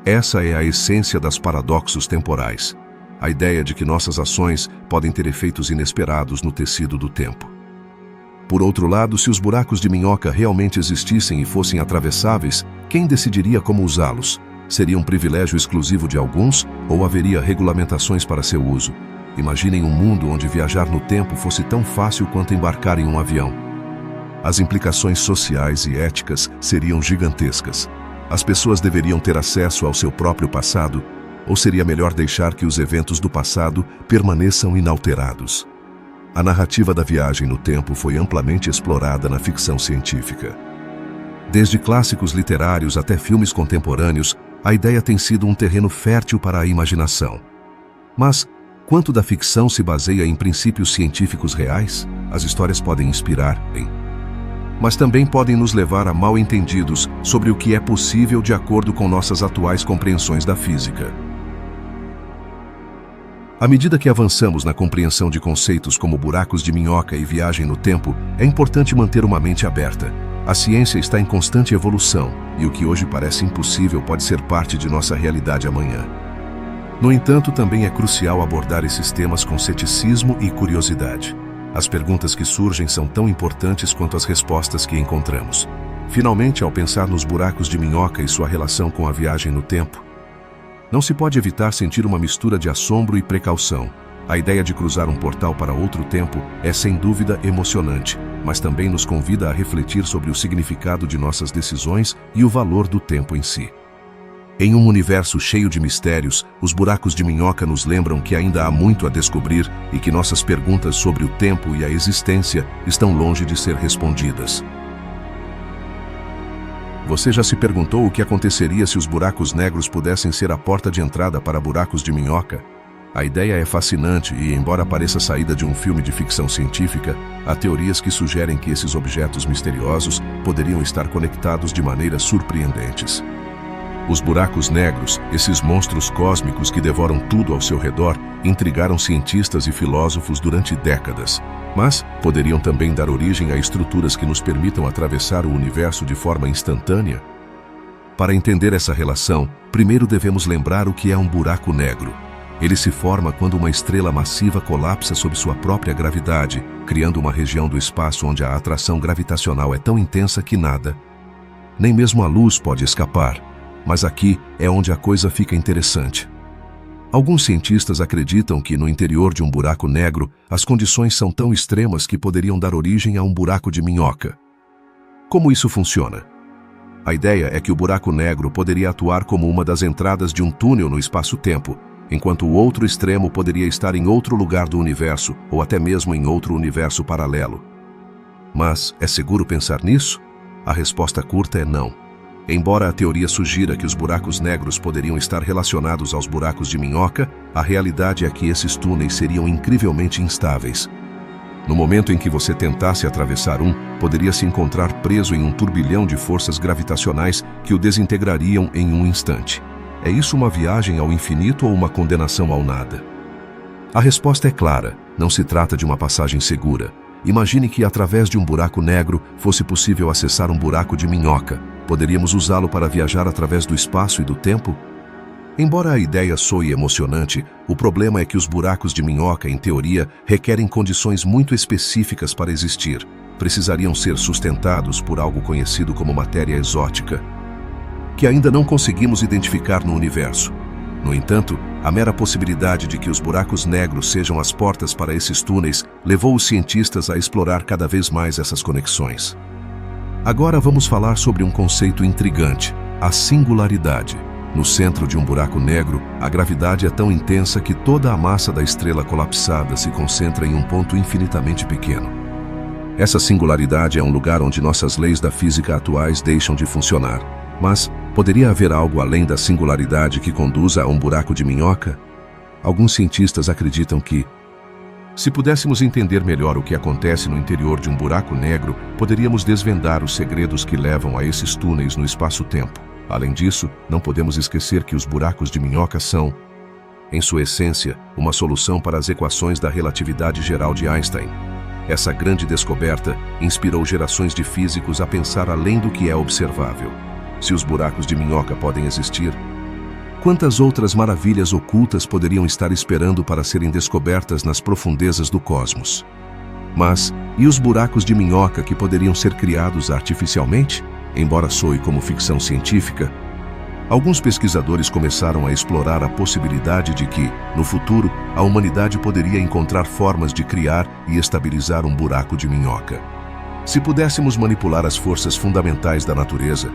Essa é a essência dos paradoxos temporais, a ideia de que nossas ações podem ter efeitos inesperados no tecido do tempo. Por outro lado, se os buracos de minhoca realmente existissem e fossem atravessáveis, quem decidiria como usá-los? Seria um privilégio exclusivo de alguns ou haveria regulamentações para seu uso? Imaginem um mundo onde viajar no tempo fosse tão fácil quanto embarcar em um avião. As implicações sociais e éticas seriam gigantescas. As pessoas deveriam ter acesso ao seu próprio passado, ou seria melhor deixar que os eventos do passado permaneçam inalterados? A narrativa da viagem no tempo foi amplamente explorada na ficção científica. Desde clássicos literários até filmes contemporâneos, a ideia tem sido um terreno fértil para a imaginação. Mas, quanto da ficção se baseia em princípios científicos reais? As histórias podem inspirar em mas também podem nos levar a mal-entendidos sobre o que é possível de acordo com nossas atuais compreensões da física. À medida que avançamos na compreensão de conceitos como buracos de minhoca e viagem no tempo, é importante manter uma mente aberta. A ciência está em constante evolução, e o que hoje parece impossível pode ser parte de nossa realidade amanhã. No entanto, também é crucial abordar esses temas com ceticismo e curiosidade. As perguntas que surgem são tão importantes quanto as respostas que encontramos. Finalmente, ao pensar nos buracos de minhoca e sua relação com a viagem no tempo, não se pode evitar sentir uma mistura de assombro e precaução. A ideia de cruzar um portal para outro tempo é sem dúvida emocionante, mas também nos convida a refletir sobre o significado de nossas decisões e o valor do tempo em si. Em um universo cheio de mistérios, os buracos de minhoca nos lembram que ainda há muito a descobrir e que nossas perguntas sobre o tempo e a existência estão longe de ser respondidas. Você já se perguntou o que aconteceria se os buracos negros pudessem ser a porta de entrada para buracos de minhoca? A ideia é fascinante e, embora pareça saída de um filme de ficção científica, há teorias que sugerem que esses objetos misteriosos poderiam estar conectados de maneiras surpreendentes. Os buracos negros, esses monstros cósmicos que devoram tudo ao seu redor, intrigaram cientistas e filósofos durante décadas. Mas poderiam também dar origem a estruturas que nos permitam atravessar o universo de forma instantânea? Para entender essa relação, primeiro devemos lembrar o que é um buraco negro. Ele se forma quando uma estrela massiva colapsa sob sua própria gravidade, criando uma região do espaço onde a atração gravitacional é tão intensa que nada, nem mesmo a luz, pode escapar. Mas aqui é onde a coisa fica interessante. Alguns cientistas acreditam que no interior de um buraco negro, as condições são tão extremas que poderiam dar origem a um buraco de minhoca. Como isso funciona? A ideia é que o buraco negro poderia atuar como uma das entradas de um túnel no espaço-tempo, enquanto o outro extremo poderia estar em outro lugar do universo, ou até mesmo em outro universo paralelo. Mas é seguro pensar nisso? A resposta curta é não. Embora a teoria sugira que os buracos negros poderiam estar relacionados aos buracos de minhoca, a realidade é que esses túneis seriam incrivelmente instáveis. No momento em que você tentasse atravessar um, poderia se encontrar preso em um turbilhão de forças gravitacionais que o desintegrariam em um instante. É isso uma viagem ao infinito ou uma condenação ao nada? A resposta é clara, não se trata de uma passagem segura. Imagine que através de um buraco negro fosse possível acessar um buraco de minhoca. Poderíamos usá-lo para viajar através do espaço e do tempo? Embora a ideia soe emocionante, o problema é que os buracos de minhoca, em teoria, requerem condições muito específicas para existir. Precisariam ser sustentados por algo conhecido como matéria exótica, que ainda não conseguimos identificar no universo. No entanto, a mera possibilidade de que os buracos negros sejam as portas para esses túneis levou os cientistas a explorar cada vez mais essas conexões. Agora vamos falar sobre um conceito intrigante, a singularidade. No centro de um buraco negro, a gravidade é tão intensa que toda a massa da estrela colapsada se concentra em um ponto infinitamente pequeno. Essa singularidade é um lugar onde nossas leis da física atuais deixam de funcionar. Mas poderia haver algo além da singularidade que conduza a um buraco de minhoca? Alguns cientistas acreditam que, se pudéssemos entender melhor o que acontece no interior de um buraco negro, poderíamos desvendar os segredos que levam a esses túneis no espaço-tempo. Além disso, não podemos esquecer que os buracos de minhoca são, em sua essência, uma solução para as equações da relatividade geral de Einstein. Essa grande descoberta inspirou gerações de físicos a pensar além do que é observável. Se os buracos de minhoca podem existir, quantas outras maravilhas ocultas poderiam estar esperando para serem descobertas nas profundezas do cosmos? Mas, e os buracos de minhoca que poderiam ser criados artificialmente? Embora soe como ficção científica, alguns pesquisadores começaram a explorar a possibilidade de que, no futuro, a humanidade poderia encontrar formas de criar e estabilizar um buraco de minhoca. Se pudéssemos manipular as forças fundamentais da natureza,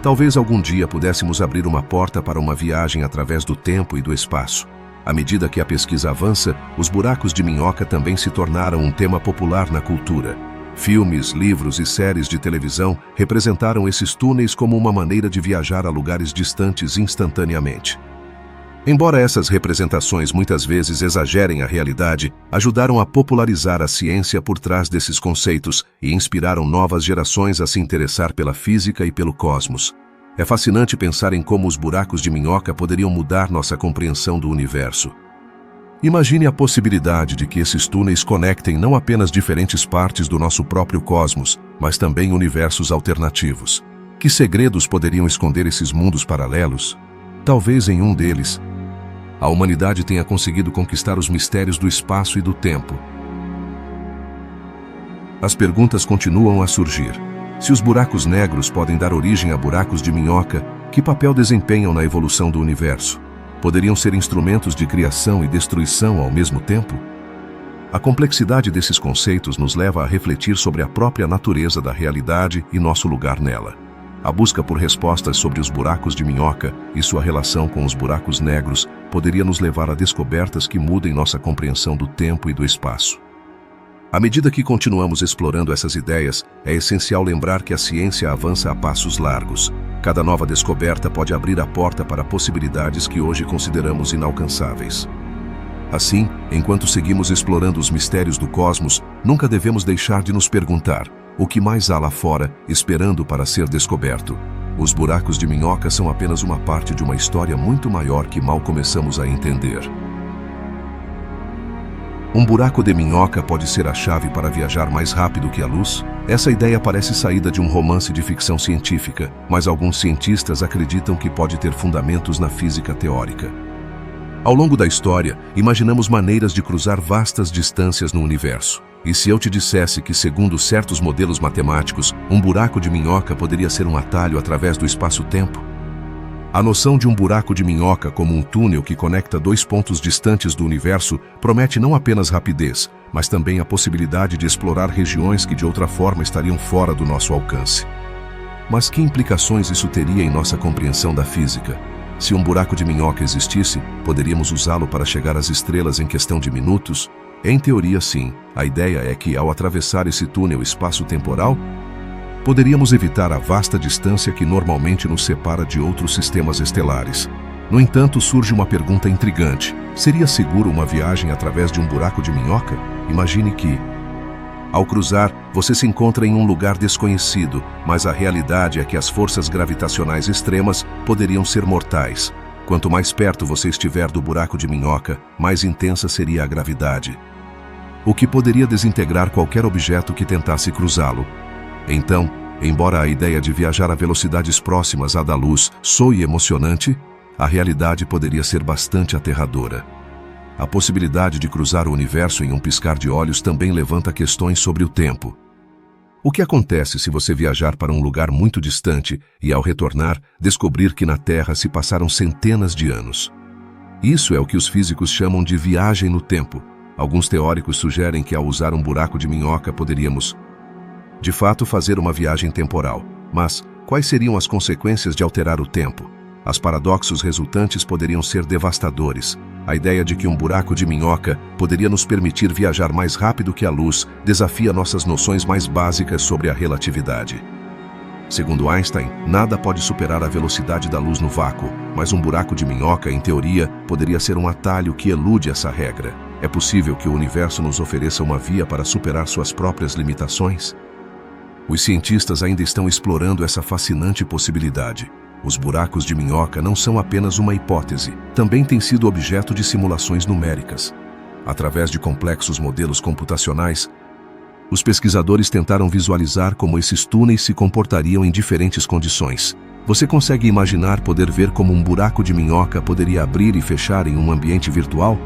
talvez algum dia pudéssemos abrir uma porta para uma viagem através do tempo e do espaço. À medida que a pesquisa avança, os buracos de minhoca também se tornaram um tema popular na cultura. Filmes, livros e séries de televisão representaram esses túneis como uma maneira de viajar a lugares distantes instantaneamente. Embora essas representações muitas vezes exagerem a realidade, ajudaram a popularizar a ciência por trás desses conceitos e inspiraram novas gerações a se interessar pela física e pelo cosmos. É fascinante pensar em como os buracos de minhoca poderiam mudar nossa compreensão do universo. Imagine a possibilidade de que esses túneis conectem não apenas diferentes partes do nosso próprio cosmos, mas também universos alternativos. Que segredos poderiam esconder esses mundos paralelos? Talvez em um deles, a humanidade tenha conseguido conquistar os mistérios do espaço e do tempo. As perguntas continuam a surgir. Se os buracos negros podem dar origem a buracos de minhoca, que papel desempenham na evolução do universo? Poderiam ser instrumentos de criação e destruição ao mesmo tempo? A complexidade desses conceitos nos leva a refletir sobre a própria natureza da realidade e nosso lugar nela. A busca por respostas sobre os buracos de minhoca e sua relação com os buracos negros poderia nos levar a descobertas que mudem nossa compreensão do tempo e do espaço. À medida que continuamos explorando essas ideias, é essencial lembrar que a ciência avança a passos largos. Cada nova descoberta pode abrir a porta para possibilidades que hoje consideramos inalcançáveis. Assim, enquanto seguimos explorando os mistérios do cosmos, nunca devemos deixar de nos perguntar: o que mais há lá fora, esperando para ser descoberto? Os buracos de minhoca são apenas uma parte de uma história muito maior que mal começamos a entender. Um buraco de minhoca pode ser a chave para viajar mais rápido que a luz? Essa ideia parece saída de um romance de ficção científica, mas alguns cientistas acreditam que pode ter fundamentos na física teórica. Ao longo da história, imaginamos maneiras de cruzar vastas distâncias no universo. E se eu te dissesse que, segundo certos modelos matemáticos, um buraco de minhoca poderia ser um atalho através do espaço-tempo? A noção de um buraco de minhoca como um túnel que conecta dois pontos distantes do universo promete não apenas rapidez, mas também a possibilidade de explorar regiões que de outra forma estariam fora do nosso alcance. Mas que implicações isso teria em nossa compreensão da física? Se um buraco de minhoca existisse, poderíamos usá-lo para chegar às estrelas em questão de minutos? Em teoria, sim. A ideia é que, ao atravessar esse túnel espaço-temporal, poderíamos evitar a vasta distância que normalmente nos separa de outros sistemas estelares. No entanto, surge uma pergunta intrigante. Seria seguro uma viagem através de um buraco de minhoca? Imagine que, ao cruzar, você se encontra em um lugar desconhecido, mas a realidade é que as forças gravitacionais extremas poderiam ser mortais. Quanto mais perto você estiver do buraco de minhoca, mais intensa seria a gravidade, o que poderia desintegrar qualquer objeto que tentasse cruzá-lo. Então, embora a ideia de viajar a velocidades próximas à da luz soe emocionante, a realidade poderia ser bastante aterradora. A possibilidade de cruzar o universo em um piscar de olhos também levanta questões sobre o tempo. O que acontece se você viajar para um lugar muito distante e, ao retornar, descobrir que na Terra se passaram centenas de anos? Isso é o que os físicos chamam de viagem no tempo. Alguns teóricos sugerem que, ao usar um buraco de minhoca, poderíamos, de fato, fazer uma viagem temporal. Mas, quais seriam as consequências de alterar o tempo? Os paradoxos resultantes poderiam ser devastadores. A ideia de que um buraco de minhoca poderia nos permitir viajar mais rápido que a luz desafia nossas noções mais básicas sobre a relatividade. Segundo Einstein, nada pode superar a velocidade da luz no vácuo, mas um buraco de minhoca, em teoria, poderia ser um atalho que elude essa regra. É possível que o universo nos ofereça uma via para superar suas próprias limitações? Os cientistas ainda estão explorando essa fascinante possibilidade. Os buracos de minhoca não são apenas uma hipótese, também têm sido objeto de simulações numéricas. Através de complexos modelos computacionais, os pesquisadores tentaram visualizar como esses túneis se comportariam em diferentes condições. Você consegue imaginar poder ver como um buraco de minhoca poderia abrir e fechar em um ambiente virtual?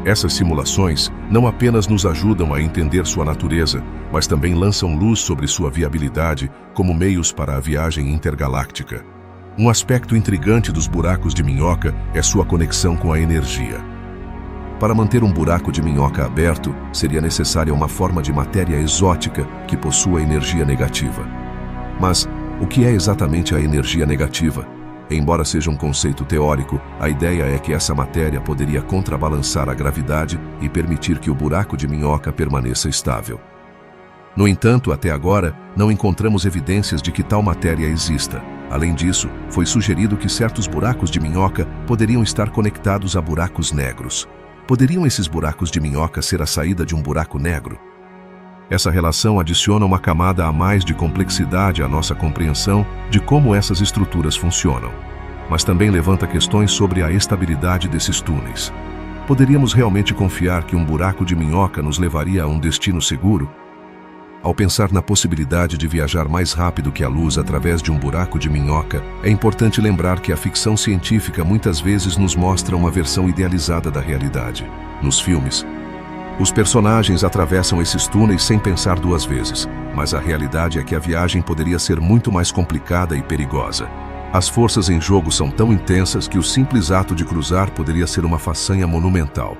Essas simulações não apenas nos ajudam a entender sua natureza, mas também lançam luz sobre sua viabilidade como meios para a viagem intergaláctica. Um aspecto intrigante dos buracos de minhoca é sua conexão com a energia. Para manter um buraco de minhoca aberto, seria necessária uma forma de matéria exótica que possua energia negativa. Mas o que é exatamente a energia negativa? Embora seja um conceito teórico, a ideia é que essa matéria poderia contrabalançar a gravidade e permitir que o buraco de minhoca permaneça estável. No entanto, até agora, não encontramos evidências de que tal matéria exista. Além disso, foi sugerido que certos buracos de minhoca poderiam estar conectados a buracos negros. Poderiam esses buracos de minhoca ser a saída de um buraco negro? Essa relação adiciona uma camada a mais de complexidade à nossa compreensão de como essas estruturas funcionam, mas também levanta questões sobre a estabilidade desses túneis. Poderíamos realmente confiar que um buraco de minhoca nos levaria a um destino seguro? Ao pensar na possibilidade de viajar mais rápido que a luz através de um buraco de minhoca, é importante lembrar que a ficção científica muitas vezes nos mostra uma versão idealizada da realidade. Nos filmes, os personagens atravessam esses túneis sem pensar duas vezes, mas a realidade é que a viagem poderia ser muito mais complicada e perigosa. As forças em jogo são tão intensas que o simples ato de cruzar poderia ser uma façanha monumental.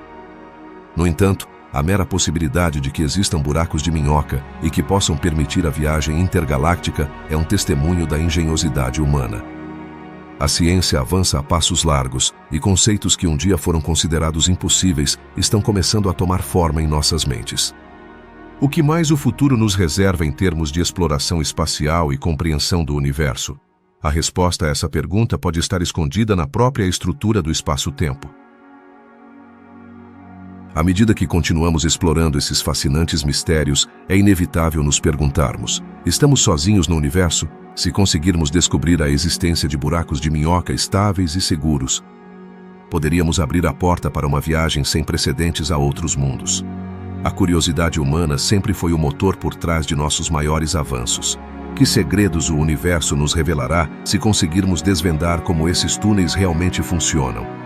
No entanto, a mera possibilidade de que existam buracos de minhoca e que possam permitir a viagem intergaláctica é um testemunho da engenhosidade humana. A ciência avança a passos largos e conceitos que um dia foram considerados impossíveis estão começando a tomar forma em nossas mentes. O que mais o futuro nos reserva em termos de exploração espacial e compreensão do universo? A resposta a essa pergunta pode estar escondida na própria estrutura do espaço-tempo. À medida que continuamos explorando esses fascinantes mistérios, é inevitável nos perguntarmos: estamos sozinhos no universo? Se conseguirmos descobrir a existência de buracos de minhoca estáveis e seguros, poderíamos abrir a porta para uma viagem sem precedentes a outros mundos. A curiosidade humana sempre foi o motor por trás de nossos maiores avanços. Que segredos o universo nos revelará se conseguirmos desvendar como esses túneis realmente funcionam?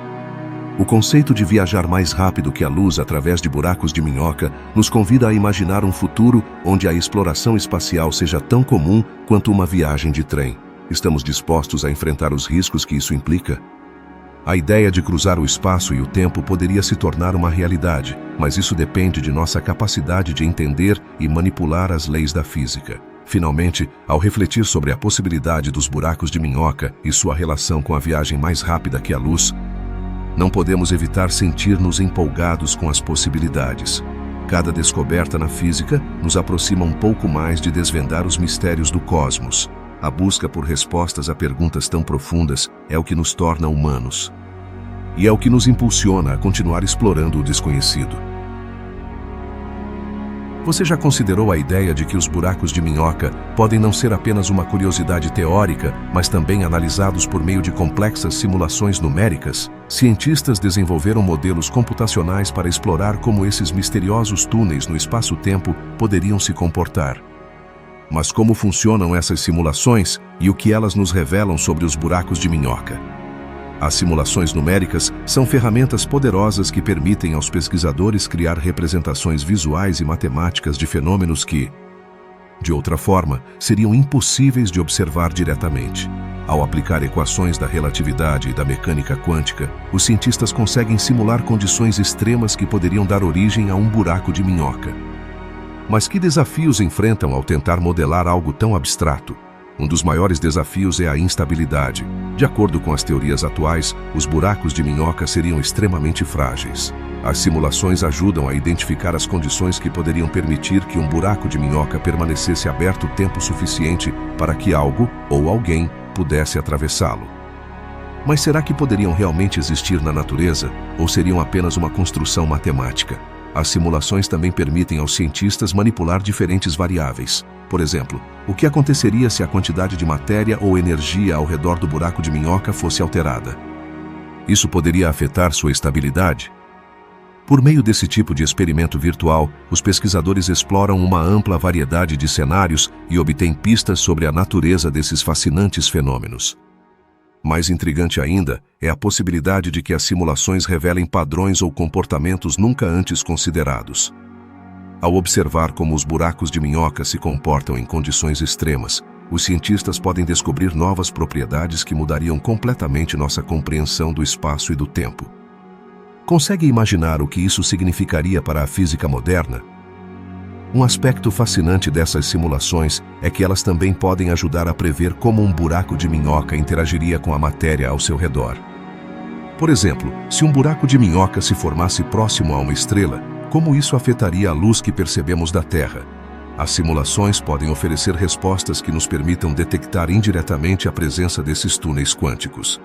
O conceito de viajar mais rápido que a luz através de buracos de minhoca nos convida a imaginar um futuro onde a exploração espacial seja tão comum quanto uma viagem de trem. Estamos dispostos a enfrentar os riscos que isso implica? A ideia de cruzar o espaço e o tempo poderia se tornar uma realidade, mas isso depende de nossa capacidade de entender e manipular as leis da física. Finalmente, ao refletir sobre a possibilidade dos buracos de minhoca e sua relação com a viagem mais rápida que a luz, não podemos evitar sentir-nos empolgados com as possibilidades. Cada descoberta na física nos aproxima um pouco mais de desvendar os mistérios do cosmos. A busca por respostas a perguntas tão profundas é o que nos torna humanos. E é o que nos impulsiona a continuar explorando o desconhecido. Você já considerou a ideia de que os buracos de minhoca podem não ser apenas uma curiosidade teórica, mas também analisados por meio de complexas simulações numéricas? Cientistas desenvolveram modelos computacionais para explorar como esses misteriosos túneis no espaço-tempo poderiam se comportar. Mas como funcionam essas simulações e o que elas nos revelam sobre os buracos de minhoca? As simulações numéricas são ferramentas poderosas que permitem aos pesquisadores criar representações visuais e matemáticas de fenômenos que, de outra forma, seriam impossíveis de observar diretamente. Ao aplicar equações da relatividade e da mecânica quântica, os cientistas conseguem simular condições extremas que poderiam dar origem a um buraco de minhoca. Mas que desafios enfrentam ao tentar modelar algo tão abstrato? Um dos maiores desafios é a instabilidade. De acordo com as teorias atuais, os buracos de minhoca seriam extremamente frágeis. As simulações ajudam a identificar as condições que poderiam permitir que um buraco de minhoca permanecesse aberto tempo suficiente para que algo ou alguém pudesse atravessá-lo. Mas será que poderiam realmente existir na natureza, ou seriam apenas uma construção matemática? As simulações também permitem aos cientistas manipular diferentes variáveis. Por exemplo, o que aconteceria se a quantidade de matéria ou energia ao redor do buraco de minhoca fosse alterada? Isso poderia afetar sua estabilidade? Por meio desse tipo de experimento virtual, os pesquisadores exploram uma ampla variedade de cenários e obtêm pistas sobre a natureza desses fascinantes fenômenos. Mais intrigante ainda é a possibilidade de que as simulações revelem padrões ou comportamentos nunca antes considerados. Ao observar como os buracos de minhoca se comportam em condições extremas, os cientistas podem descobrir novas propriedades que mudariam completamente nossa compreensão do espaço e do tempo. Consegue imaginar o que isso significaria para a física moderna? Um aspecto fascinante dessas simulações é que elas também podem ajudar a prever como um buraco de minhoca interagiria com a matéria ao seu redor. Por exemplo, se um buraco de minhoca se formasse próximo a uma estrela, como isso afetaria a luz que percebemos da Terra? As simulações podem oferecer respostas que nos permitam detectar indiretamente a presença desses túneis quânticos.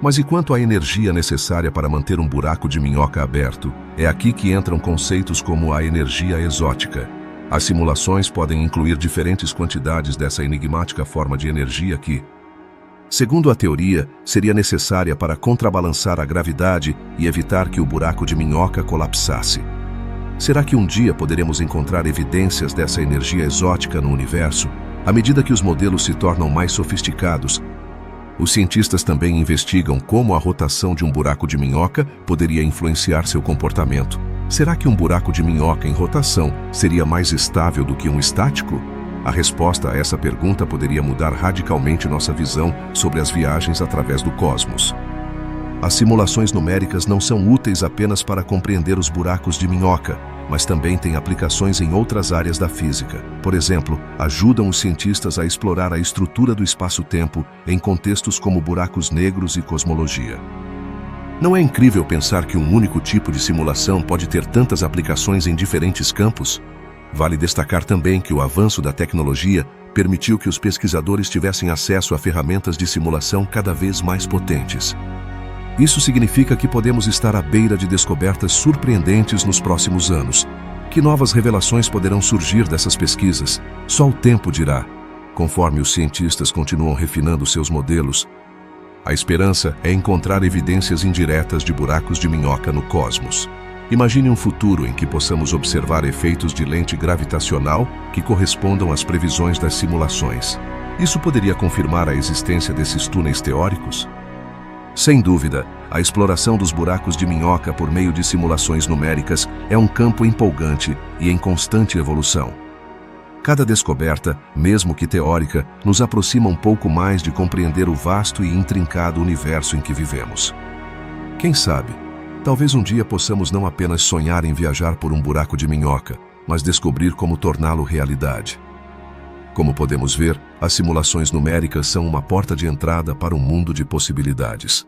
Mas e quanto à energia necessária para manter um buraco de minhoca aberto? É aqui que entram conceitos como a energia exótica. As simulações podem incluir diferentes quantidades dessa enigmática forma de energia que, segundo a teoria, seria necessária para contrabalançar a gravidade e evitar que o buraco de minhoca colapsasse. Será que um dia poderemos encontrar evidências dessa energia exótica no universo? À medida que os modelos se tornam mais sofisticados, os cientistas também investigam como a rotação de um buraco de minhoca poderia influenciar seu comportamento. Será que um buraco de minhoca em rotação seria mais estável do que um estático? A resposta a essa pergunta poderia mudar radicalmente nossa visão sobre as viagens através do cosmos. As simulações numéricas não são úteis apenas para compreender os buracos de minhoca, mas também têm aplicações em outras áreas da física. Por exemplo, ajudam os cientistas a explorar a estrutura do espaço-tempo em contextos como buracos negros e cosmologia. Não é incrível pensar que um único tipo de simulação pode ter tantas aplicações em diferentes campos? Vale destacar também que o avanço da tecnologia permitiu que os pesquisadores tivessem acesso a ferramentas de simulação cada vez mais potentes. Isso significa que podemos estar à beira de descobertas surpreendentes nos próximos anos. Que novas revelações poderão surgir dessas pesquisas? Só o tempo dirá. Conforme os cientistas continuam refinando seus modelos, a esperança é encontrar evidências indiretas de buracos de minhoca no cosmos. Imagine um futuro em que possamos observar efeitos de lente gravitacional que correspondam às previsões das simulações. Isso poderia confirmar a existência desses túneis teóricos? Sem dúvida, a exploração dos buracos de minhoca por meio de simulações numéricas é um campo empolgante e em constante evolução. Cada descoberta, mesmo que teórica, nos aproxima um pouco mais de compreender o vasto e intrincado universo em que vivemos. Quem sabe, talvez um dia possamos não apenas sonhar em viajar por um buraco de minhoca, mas descobrir como torná-lo realidade. Como podemos ver, as simulações numéricas são uma porta de entrada para um mundo de possibilidades.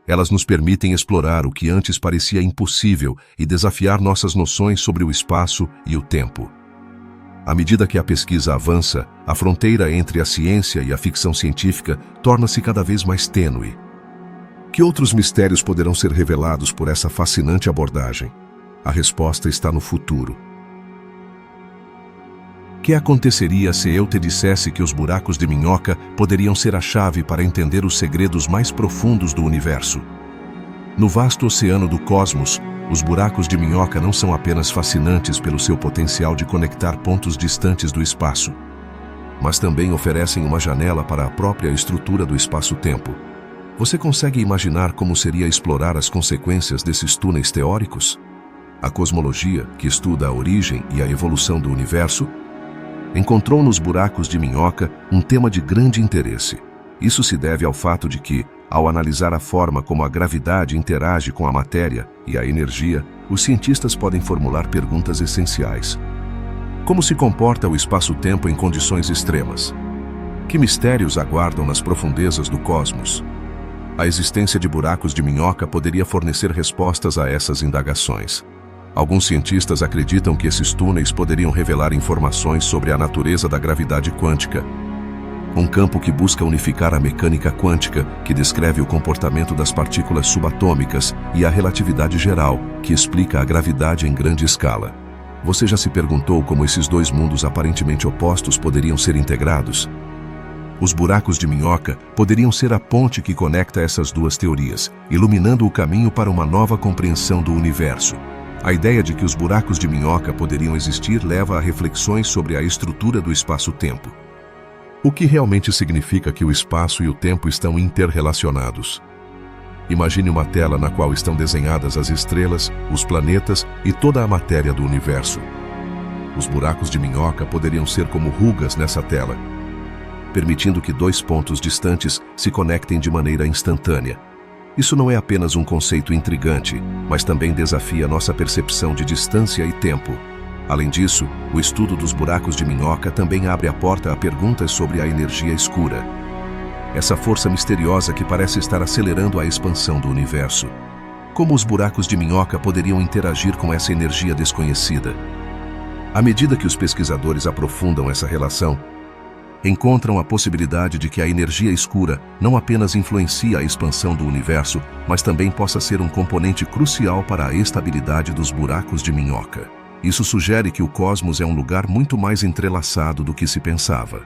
Elas nos permitem explorar o que antes parecia impossível e desafiar nossas noções sobre o espaço e o tempo. À medida que a pesquisa avança, a fronteira entre a ciência e a ficção científica torna-se cada vez mais tênue. Que outros mistérios poderão ser revelados por essa fascinante abordagem? A resposta está no futuro. O que aconteceria se eu te dissesse que os buracos de minhoca poderiam ser a chave para entender os segredos mais profundos do universo? No vasto oceano do cosmos, os buracos de minhoca não são apenas fascinantes pelo seu potencial de conectar pontos distantes do espaço, mas também oferecem uma janela para a própria estrutura do espaço-tempo. Você consegue imaginar como seria explorar as consequências desses túneis teóricos? A cosmologia, que estuda a origem e a evolução do universo, encontrou nos buracos de minhoca um tema de grande interesse. Isso se deve ao fato de que, ao analisar a forma como a gravidade interage com a matéria e a energia, os cientistas podem formular perguntas essenciais. Como se comporta o espaço-tempo em condições extremas? Que mistérios aguardam nas profundezas do cosmos? A existência de buracos de minhoca poderia fornecer respostas a essas indagações. Alguns cientistas acreditam que esses túneis poderiam revelar informações sobre a natureza da gravidade quântica, um campo que busca unificar a mecânica quântica, que descreve o comportamento das partículas subatômicas, e a relatividade geral, que explica a gravidade em grande escala. Você já se perguntou como esses dois mundos aparentemente opostos poderiam ser integrados? Os buracos de minhoca poderiam ser a ponte que conecta essas duas teorias, iluminando o caminho para uma nova compreensão do universo. A ideia de que os buracos de minhoca poderiam existir leva a reflexões sobre a estrutura do espaço-tempo. O que realmente significa que o espaço e o tempo estão interrelacionados? Imagine uma tela na qual estão desenhadas as estrelas, os planetas e toda a matéria do universo. Os buracos de minhoca poderiam ser como rugas nessa tela, permitindo que dois pontos distantes se conectem de maneira instantânea. Isso não é apenas um conceito intrigante, mas também desafia nossa percepção de distância e tempo. Além disso, o estudo dos buracos de minhoca também abre a porta a perguntas sobre a energia escura. Essa força misteriosa que parece estar acelerando a expansão do universo. Como os buracos de minhoca poderiam interagir com essa energia desconhecida? À medida que os pesquisadores aprofundam essa relação, encontram a possibilidade de que a energia escura não apenas influencia a expansão do universo, mas também possa ser um componente crucial para a estabilidade dos buracos de minhoca. Isso sugere que o cosmos é um lugar muito mais entrelaçado do que se pensava.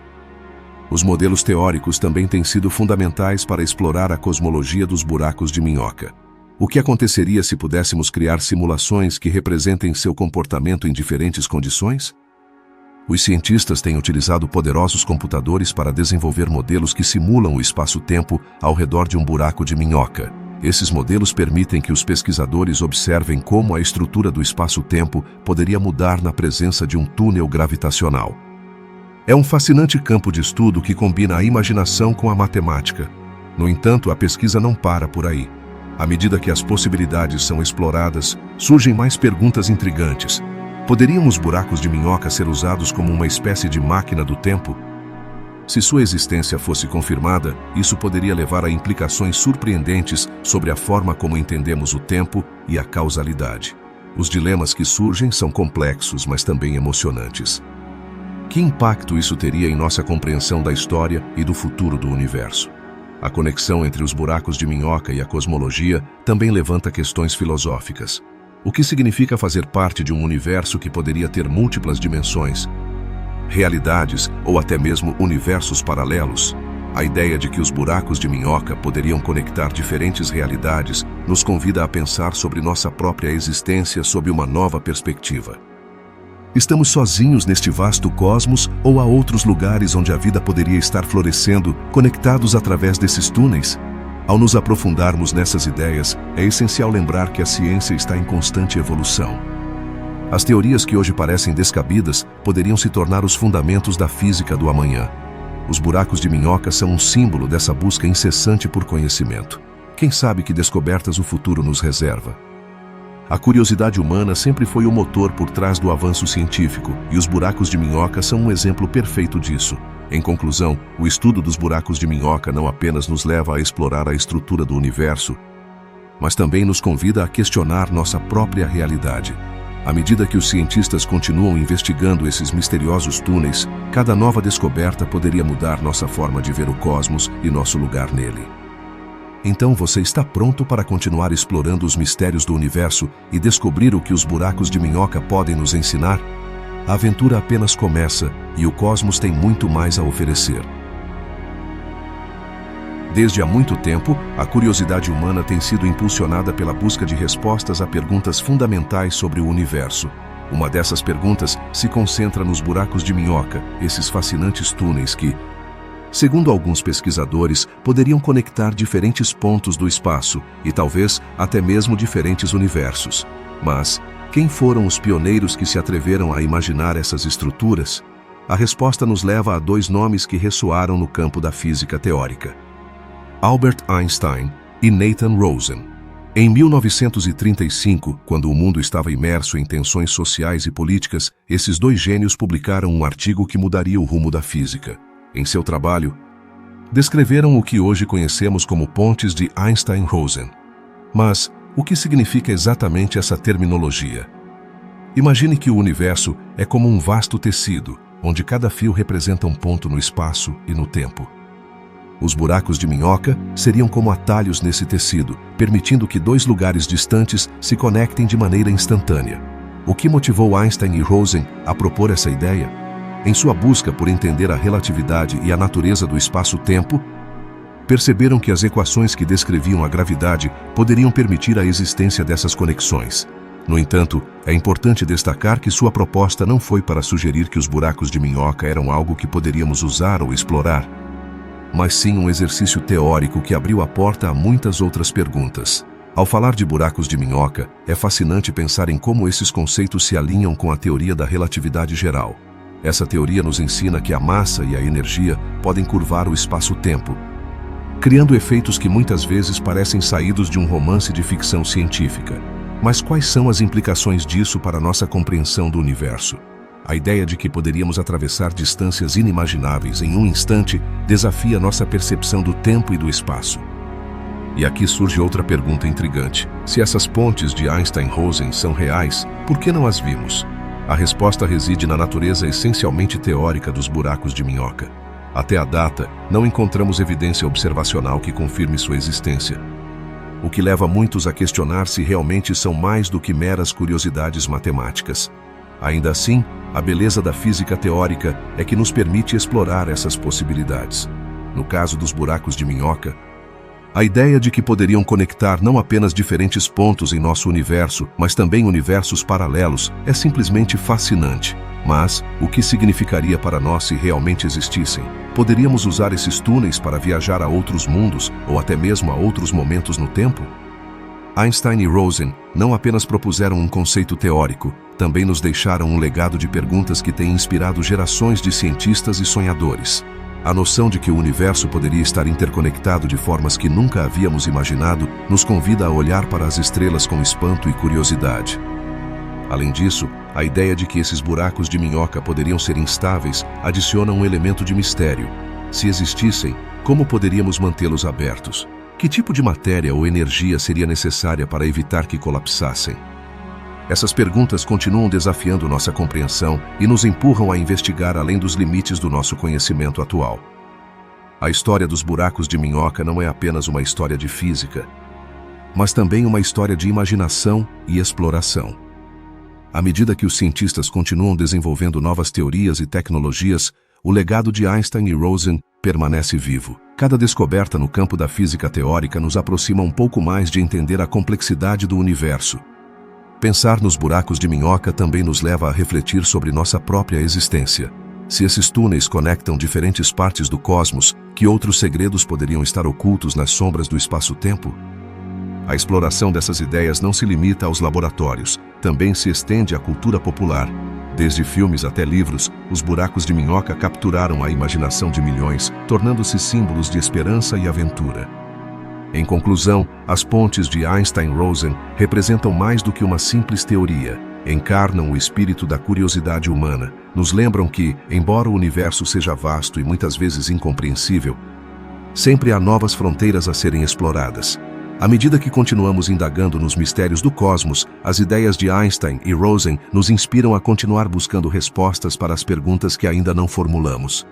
Os modelos teóricos também têm sido fundamentais para explorar a cosmologia dos buracos de minhoca. O que aconteceria se pudéssemos criar simulações que representem seu comportamento em diferentes condições? Os cientistas têm utilizado poderosos computadores para desenvolver modelos que simulam o espaço-tempo ao redor de um buraco de minhoca. Esses modelos permitem que os pesquisadores observem como a estrutura do espaço-tempo poderia mudar na presença de um túnel gravitacional. É um fascinante campo de estudo que combina a imaginação com a matemática. No entanto, a pesquisa não para por aí. À medida que as possibilidades são exploradas, surgem mais perguntas intrigantes. Poderiam os buracos de minhoca ser usados como uma espécie de máquina do tempo? Se sua existência fosse confirmada, isso poderia levar a implicações surpreendentes sobre a forma como entendemos o tempo e a causalidade. Os dilemas que surgem são complexos, mas também emocionantes. Que impacto isso teria em nossa compreensão da história e do futuro do universo? A conexão entre os buracos de minhoca e a cosmologia também levanta questões filosóficas. O que significa fazer parte de um universo que poderia ter múltiplas dimensões, realidades ou até mesmo universos paralelos? A ideia de que os buracos de minhoca poderiam conectar diferentes realidades nos convida a pensar sobre nossa própria existência sob uma nova perspectiva. Estamos sozinhos neste vasto cosmos ou há outros lugares onde a vida poderia estar florescendo, conectados através desses túneis? Ao nos aprofundarmos nessas ideias, é essencial lembrar que a ciência está em constante evolução. As teorias que hoje parecem descabidas poderiam se tornar os fundamentos da física do amanhã. Os buracos de minhoca são um símbolo dessa busca incessante por conhecimento. Quem sabe que descobertas o futuro nos reserva? A curiosidade humana sempre foi o motor por trás do avanço científico, e os buracos de minhoca são um exemplo perfeito disso. Em conclusão, o estudo dos buracos de minhoca não apenas nos leva a explorar a estrutura do universo, mas também nos convida a questionar nossa própria realidade. À medida que os cientistas continuam investigando esses misteriosos túneis, cada nova descoberta poderia mudar nossa forma de ver o cosmos e nosso lugar nele. Então você está pronto para continuar explorando os mistérios do universo e descobrir o que os buracos de minhoca podem nos ensinar? A aventura apenas começa e o cosmos tem muito mais a oferecer. Desde há muito tempo, a curiosidade humana tem sido impulsionada pela busca de respostas a perguntas fundamentais sobre o universo. Uma dessas perguntas se concentra nos buracos de minhoca, esses fascinantes túneis que, segundo alguns pesquisadores, poderiam conectar diferentes pontos do espaço e talvez até mesmo diferentes universos. Mas quem foram os pioneiros que se atreveram a imaginar essas estruturas? A resposta nos leva a dois nomes que ressoaram no campo da física teórica: Albert Einstein e Nathan Rosen. Em 1935, quando o mundo estava imerso em tensões sociais e políticas, esses dois gênios publicaram um artigo que mudaria o rumo da física. Em seu trabalho, descreveram o que hoje conhecemos como pontes de Einstein-Rosen. Mas o que significa exatamente essa terminologia? Imagine que o universo é como um vasto tecido, onde cada fio representa um ponto no espaço e no tempo. Os buracos de minhoca seriam como atalhos nesse tecido, permitindo que dois lugares distantes se conectem de maneira instantânea. O que motivou Einstein e Rosen a propor essa ideia? Em sua busca por entender a relatividade e a natureza do espaço-tempo, perceberam que as equações que descreviam a gravidade poderiam permitir a existência dessas conexões. No entanto, é importante destacar que sua proposta não foi para sugerir que os buracos de minhoca eram algo que poderíamos usar ou explorar, mas sim um exercício teórico que abriu a porta a muitas outras perguntas. Ao falar de buracos de minhoca, é fascinante pensar em como esses conceitos se alinham com a teoria da relatividade geral. Essa teoria nos ensina que a massa e a energia podem curvar o espaço-tempo, criando efeitos que muitas vezes parecem saídos de um romance de ficção científica. Mas quais são as implicações disso para a nossa compreensão do universo? A ideia de que poderíamos atravessar distâncias inimagináveis em um instante desafia nossa percepção do tempo e do espaço. E aqui surge outra pergunta intrigante. Se essas pontes de Einstein-Rosen são reais, por que não as vimos? A resposta reside na natureza essencialmente teórica dos buracos de minhoca. Até a data, não encontramos evidência observacional que confirme sua existência, o que leva muitos a questionar se realmente são mais do que meras curiosidades matemáticas. Ainda assim, a beleza da física teórica é que nos permite explorar essas possibilidades. No caso dos buracos de minhoca, a ideia de que poderiam conectar não apenas diferentes pontos em nosso universo, mas também universos paralelos, é simplesmente fascinante. Mas, o que significaria para nós se realmente existissem? Poderíamos usar esses túneis para viajar a outros mundos, ou até mesmo a outros momentos no tempo? Einstein e Rosen não apenas propuseram um conceito teórico, também nos deixaram um legado de perguntas que tem inspirado gerações de cientistas e sonhadores. A noção de que o universo poderia estar interconectado de formas que nunca havíamos imaginado nos convida a olhar para as estrelas com espanto e curiosidade. Além disso, a ideia de que esses buracos de minhoca poderiam ser instáveis adiciona um elemento de mistério. Se existissem, como poderíamos mantê-los abertos? Que tipo de matéria ou energia seria necessária para evitar que colapsassem? Essas perguntas continuam desafiando nossa compreensão e nos empurram a investigar além dos limites do nosso conhecimento atual. A história dos buracos de minhoca não é apenas uma história de física, mas também uma história de imaginação e exploração. À medida que os cientistas continuam desenvolvendo novas teorias e tecnologias, o legado de Einstein e Rosen permanece vivo. Cada descoberta no campo da física teórica nos aproxima um pouco mais de entender a complexidade do universo. Pensar nos buracos de minhoca também nos leva a refletir sobre nossa própria existência. Se esses túneis conectam diferentes partes do cosmos, que outros segredos poderiam estar ocultos nas sombras do espaço-tempo? A exploração dessas ideias não se limita aos laboratórios, também se estende à cultura popular. Desde filmes até livros, os buracos de minhoca capturaram a imaginação de milhões, tornando-se símbolos de esperança e aventura. Em conclusão, as pontes de Einstein e Rosen representam mais do que uma simples teoria. Encarnam o espírito da curiosidade humana, nos lembram que, embora o universo seja vasto e muitas vezes incompreensível, sempre há novas fronteiras a serem exploradas. À medida que continuamos indagando nos mistérios do cosmos, as ideias de Einstein e Rosen nos inspiram a continuar buscando respostas para as perguntas que ainda não formulamos.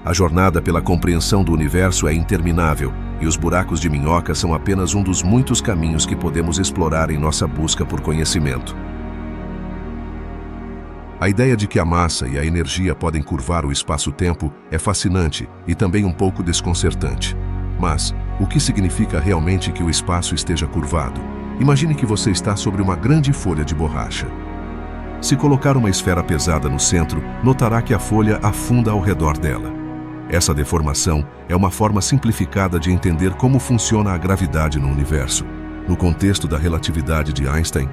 A jornada pela compreensão do universo é interminável, e os buracos de minhoca são apenas um dos muitos caminhos que podemos explorar em nossa busca por conhecimento. A ideia de que a massa e a energia podem curvar o espaço-tempo é fascinante e também um pouco desconcertante. Mas, o que significa realmente que o espaço esteja curvado? Imagine que você está sobre uma grande folha de borracha. Se colocar uma esfera pesada no centro, notará que a folha afunda ao redor dela. Essa deformação é uma forma simplificada de entender como funciona a gravidade no universo. No contexto da relatividade de Einstein,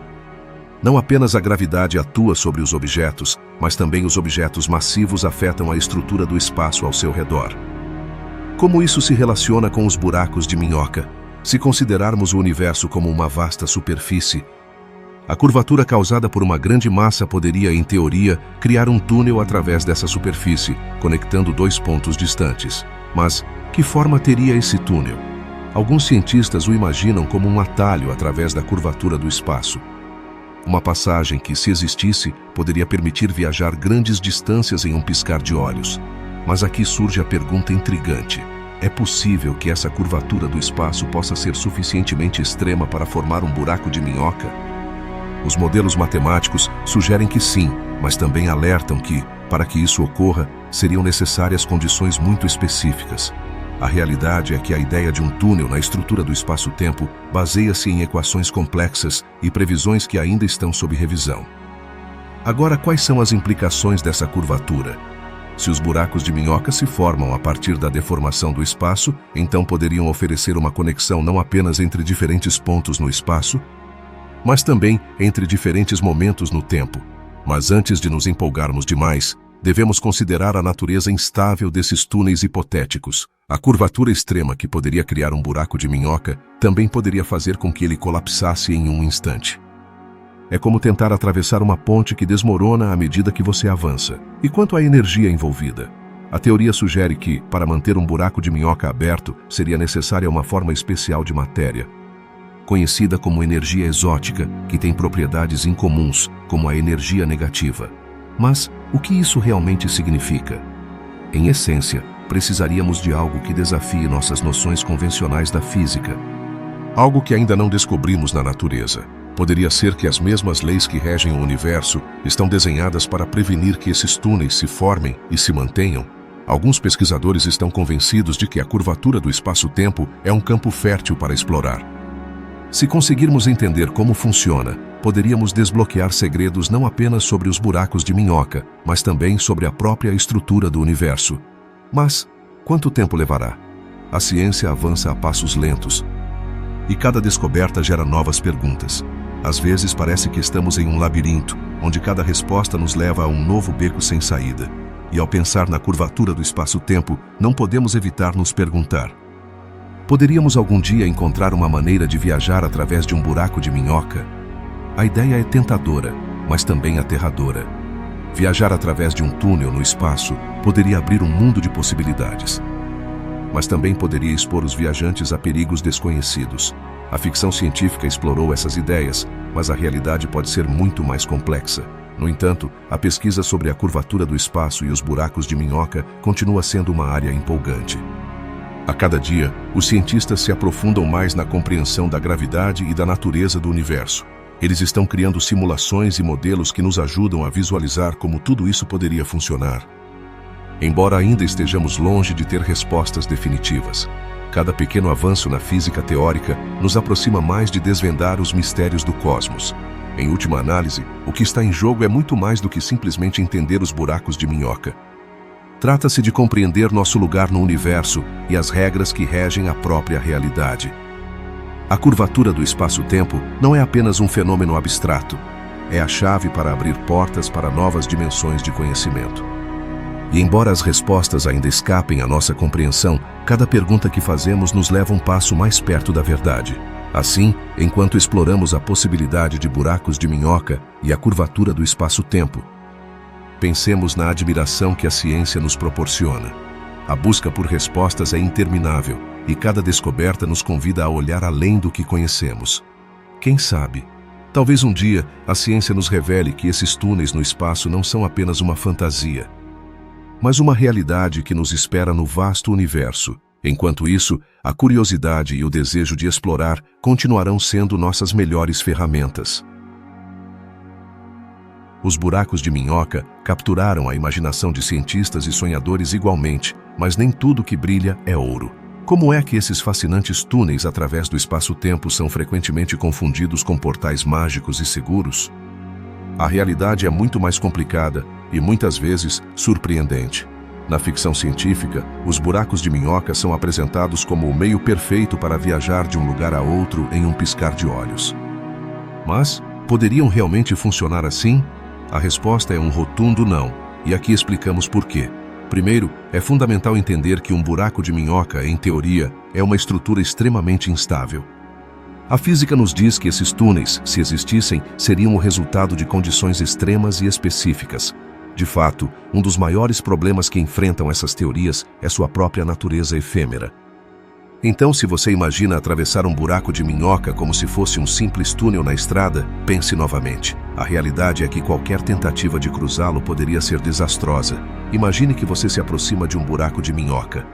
não apenas a gravidade atua sobre os objetos, mas também os objetos massivos afetam a estrutura do espaço ao seu redor. Como isso se relaciona com os buracos de minhoca? Se considerarmos o universo como uma vasta superfície, a curvatura causada por uma grande massa poderia, em teoria, criar um túnel através dessa superfície, conectando dois pontos distantes. Mas, que forma teria esse túnel? Alguns cientistas o imaginam como um atalho através da curvatura do espaço. Uma passagem que, se existisse, poderia permitir viajar grandes distâncias em um piscar de olhos. Mas aqui surge a pergunta intrigante. É possível que essa curvatura do espaço possa ser suficientemente extrema para formar um buraco de minhoca? Os modelos matemáticos sugerem que sim, mas também alertam que, para que isso ocorra, seriam necessárias condições muito específicas. A realidade é que a ideia de um túnel na estrutura do espaço-tempo baseia-se em equações complexas e previsões que ainda estão sob revisão. Agora, quais são as implicações dessa curvatura? Se os buracos de minhoca se formam a partir da deformação do espaço, então poderiam oferecer uma conexão não apenas entre diferentes pontos no espaço, mas também entre diferentes momentos no tempo. Mas antes de nos empolgarmos demais, devemos considerar a natureza instável desses túneis hipotéticos. A curvatura extrema que poderia criar um buraco de minhoca também poderia fazer com que ele colapsasse em um instante. É como tentar atravessar uma ponte que desmorona à medida que você avança. E quanto à energia envolvida? A teoria sugere que, para manter um buraco de minhoca aberto, seria necessária uma forma especial de matéria. conhecida como energia exótica, que tem propriedades incomuns, como a energia negativa. Mas o que isso realmente significa? Em essência, precisaríamos de algo que desafie nossas noções convencionais da física. Algo que ainda não descobrimos na natureza. Poderia ser que as mesmas leis que regem o universo estão desenhadas para prevenir que esses túneis se formem e se mantenham. Alguns pesquisadores estão convencidos de que a curvatura do espaço-tempo é um campo fértil para explorar. Se conseguirmos entender como funciona, poderíamos desbloquear segredos não apenas sobre os buracos de minhoca, mas também sobre a própria estrutura do universo. Mas, quanto tempo levará? A ciência avança a passos lentos, e cada descoberta gera novas perguntas. Às vezes parece que estamos em um labirinto, onde cada resposta nos leva a um novo beco sem saída. E ao pensar na curvatura do espaço-tempo, não podemos evitar nos perguntar: poderíamos algum dia encontrar uma maneira de viajar através de um buraco de minhoca? A ideia é tentadora, mas também aterradora. Viajar através de um túnel no espaço poderia abrir um mundo de possibilidades. Mas também poderia expor os viajantes a perigos desconhecidos. A ficção científica explorou essas ideias, mas a realidade pode ser muito mais complexa. No entanto, a pesquisa sobre a curvatura do espaço e os buracos de minhoca continua sendo uma área empolgante. A cada dia, os cientistas se aprofundam mais na compreensão da gravidade e da natureza do universo. Eles estão criando simulações e modelos que nos ajudam a visualizar como tudo isso poderia funcionar. Embora ainda estejamos longe de ter respostas definitivas, cada pequeno avanço na física teórica nos aproxima mais de desvendar os mistérios do cosmos. Em última análise, o que está em jogo é muito mais do que simplesmente entender os buracos de minhoca. Trata-se de compreender nosso lugar no universo e as regras que regem a própria realidade. A curvatura do espaço-tempo não é apenas um fenômeno abstrato, é a chave para abrir portas para novas dimensões de conhecimento. E embora as respostas ainda escapem à nossa compreensão, cada pergunta que fazemos nos leva um passo mais perto da verdade. Assim, enquanto exploramos a possibilidade de buracos de minhoca e a curvatura do espaço-tempo, pensemos na admiração que a ciência nos proporciona. A busca por respostas é interminável e cada descoberta nos convida a olhar além do que conhecemos. Quem sabe, talvez um dia a ciência nos revele que esses túneis no espaço não são apenas uma fantasia, mas uma realidade que nos espera no vasto universo. Enquanto isso, a curiosidade e o desejo de explorar continuarão sendo nossas melhores ferramentas. Os buracos de minhoca capturaram a imaginação de cientistas e sonhadores igualmente, mas nem tudo que brilha é ouro. Como é que esses fascinantes túneis através do espaço-tempo são frequentemente confundidos com portais mágicos e seguros? A realidade é muito mais complicada e muitas vezes surpreendente. Na ficção científica, os buracos de minhoca são apresentados como o meio perfeito para viajar de um lugar a outro em um piscar de olhos. Mas, poderiam realmente funcionar assim? A resposta é um rotundo não, e aqui explicamos por quê. Primeiro, é fundamental entender que um buraco de minhoca, em teoria, é uma estrutura extremamente instável. A física nos diz que esses túneis, se existissem, seriam o resultado de condições extremas e específicas. De fato, um dos maiores problemas que enfrentam essas teorias é sua própria natureza efêmera. Então, se você imagina atravessar um buraco de minhoca como se fosse um simples túnel na estrada, pense novamente. A realidade é que qualquer tentativa de cruzá-lo poderia ser desastrosa. Imagine que você se aproxima de um buraco de minhoca.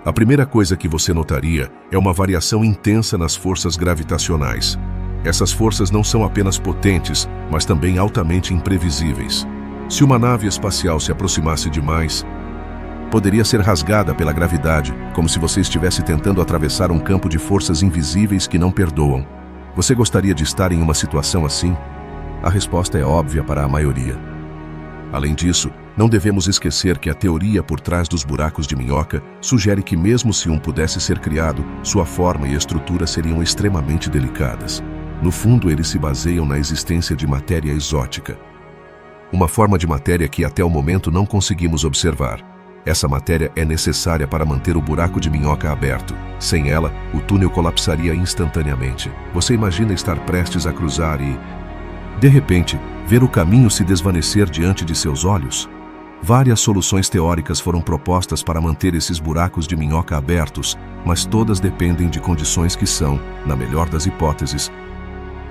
A primeira coisa que você notaria é uma variação intensa nas forças gravitacionais. Essas forças não são apenas potentes, mas também altamente imprevisíveis. Se uma nave espacial se aproximasse demais, poderia ser rasgada pela gravidade, como se você estivesse tentando atravessar um campo de forças invisíveis que não perdoam. Você gostaria de estar em uma situação assim? A resposta é óbvia para a maioria. Além disso, não devemos esquecer que a teoria por trás dos buracos de minhoca sugere que mesmo se um pudesse ser criado, sua forma e estrutura seriam extremamente delicadas. No fundo, eles se baseiam na existência de matéria exótica. Uma forma de matéria que até o momento não conseguimos observar. Essa matéria é necessária para manter o buraco de minhoca aberto. Sem ela, o túnel colapsaria instantaneamente. Você imagina estar prestes a cruzar e, de repente, ver o caminho se desvanecer diante de seus olhos? Várias soluções teóricas foram propostas para manter esses buracos de minhoca abertos, mas todas dependem de condições que são, na melhor das hipóteses,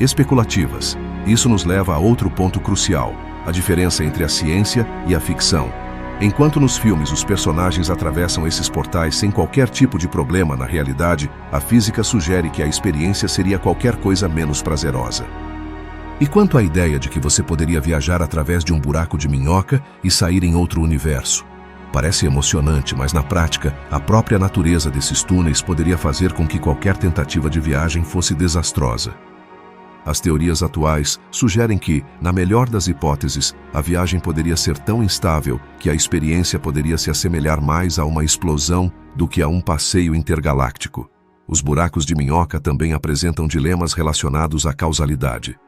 especulativas. Isso nos leva a outro ponto crucial: a diferença entre a ciência e a ficção. Enquanto nos filmes os personagens atravessam esses portais sem qualquer tipo de problema, na realidade, a física sugere que a experiência seria qualquer coisa menos prazerosa. E quanto à ideia de que você poderia viajar através de um buraco de minhoca e sair em outro universo? Parece emocionante, mas na prática, a própria natureza desses túneis poderia fazer com que qualquer tentativa de viagem fosse desastrosa. As teorias atuais sugerem que, na melhor das hipóteses, a viagem poderia ser tão instável que a experiência poderia se assemelhar mais a uma explosão do que a um passeio intergaláctico. Os buracos de minhoca também apresentam dilemas relacionados à causalidade.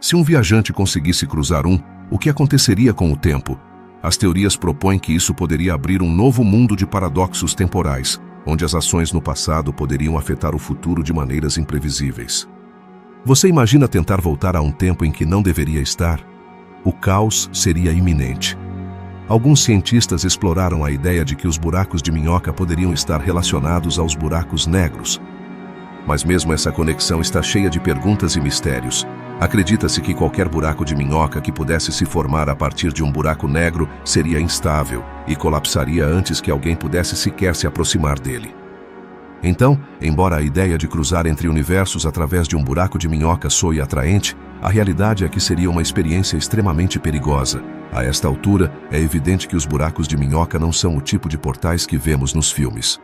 Se um viajante conseguisse cruzar o que aconteceria com o tempo? As teorias propõem que isso poderia abrir um novo mundo de paradoxos temporais, onde as ações no passado poderiam afetar o futuro de maneiras imprevisíveis. Você imagina tentar voltar a um tempo em que não deveria estar? O caos seria iminente. Alguns cientistas exploraram a ideia de que os buracos de minhoca poderiam estar relacionados aos buracos negros. Mas mesmo essa conexão está cheia de perguntas e mistérios. Acredita-se que qualquer buraco de minhoca que pudesse se formar a partir de um buraco negro seria instável e colapsaria antes que alguém pudesse sequer se aproximar dele. Então, embora a ideia de cruzar entre universos através de um buraco de minhoca soe atraente, a realidade é que seria uma experiência extremamente perigosa. A esta altura, é evidente que os buracos de minhoca não são o tipo de portais que vemos nos filmes.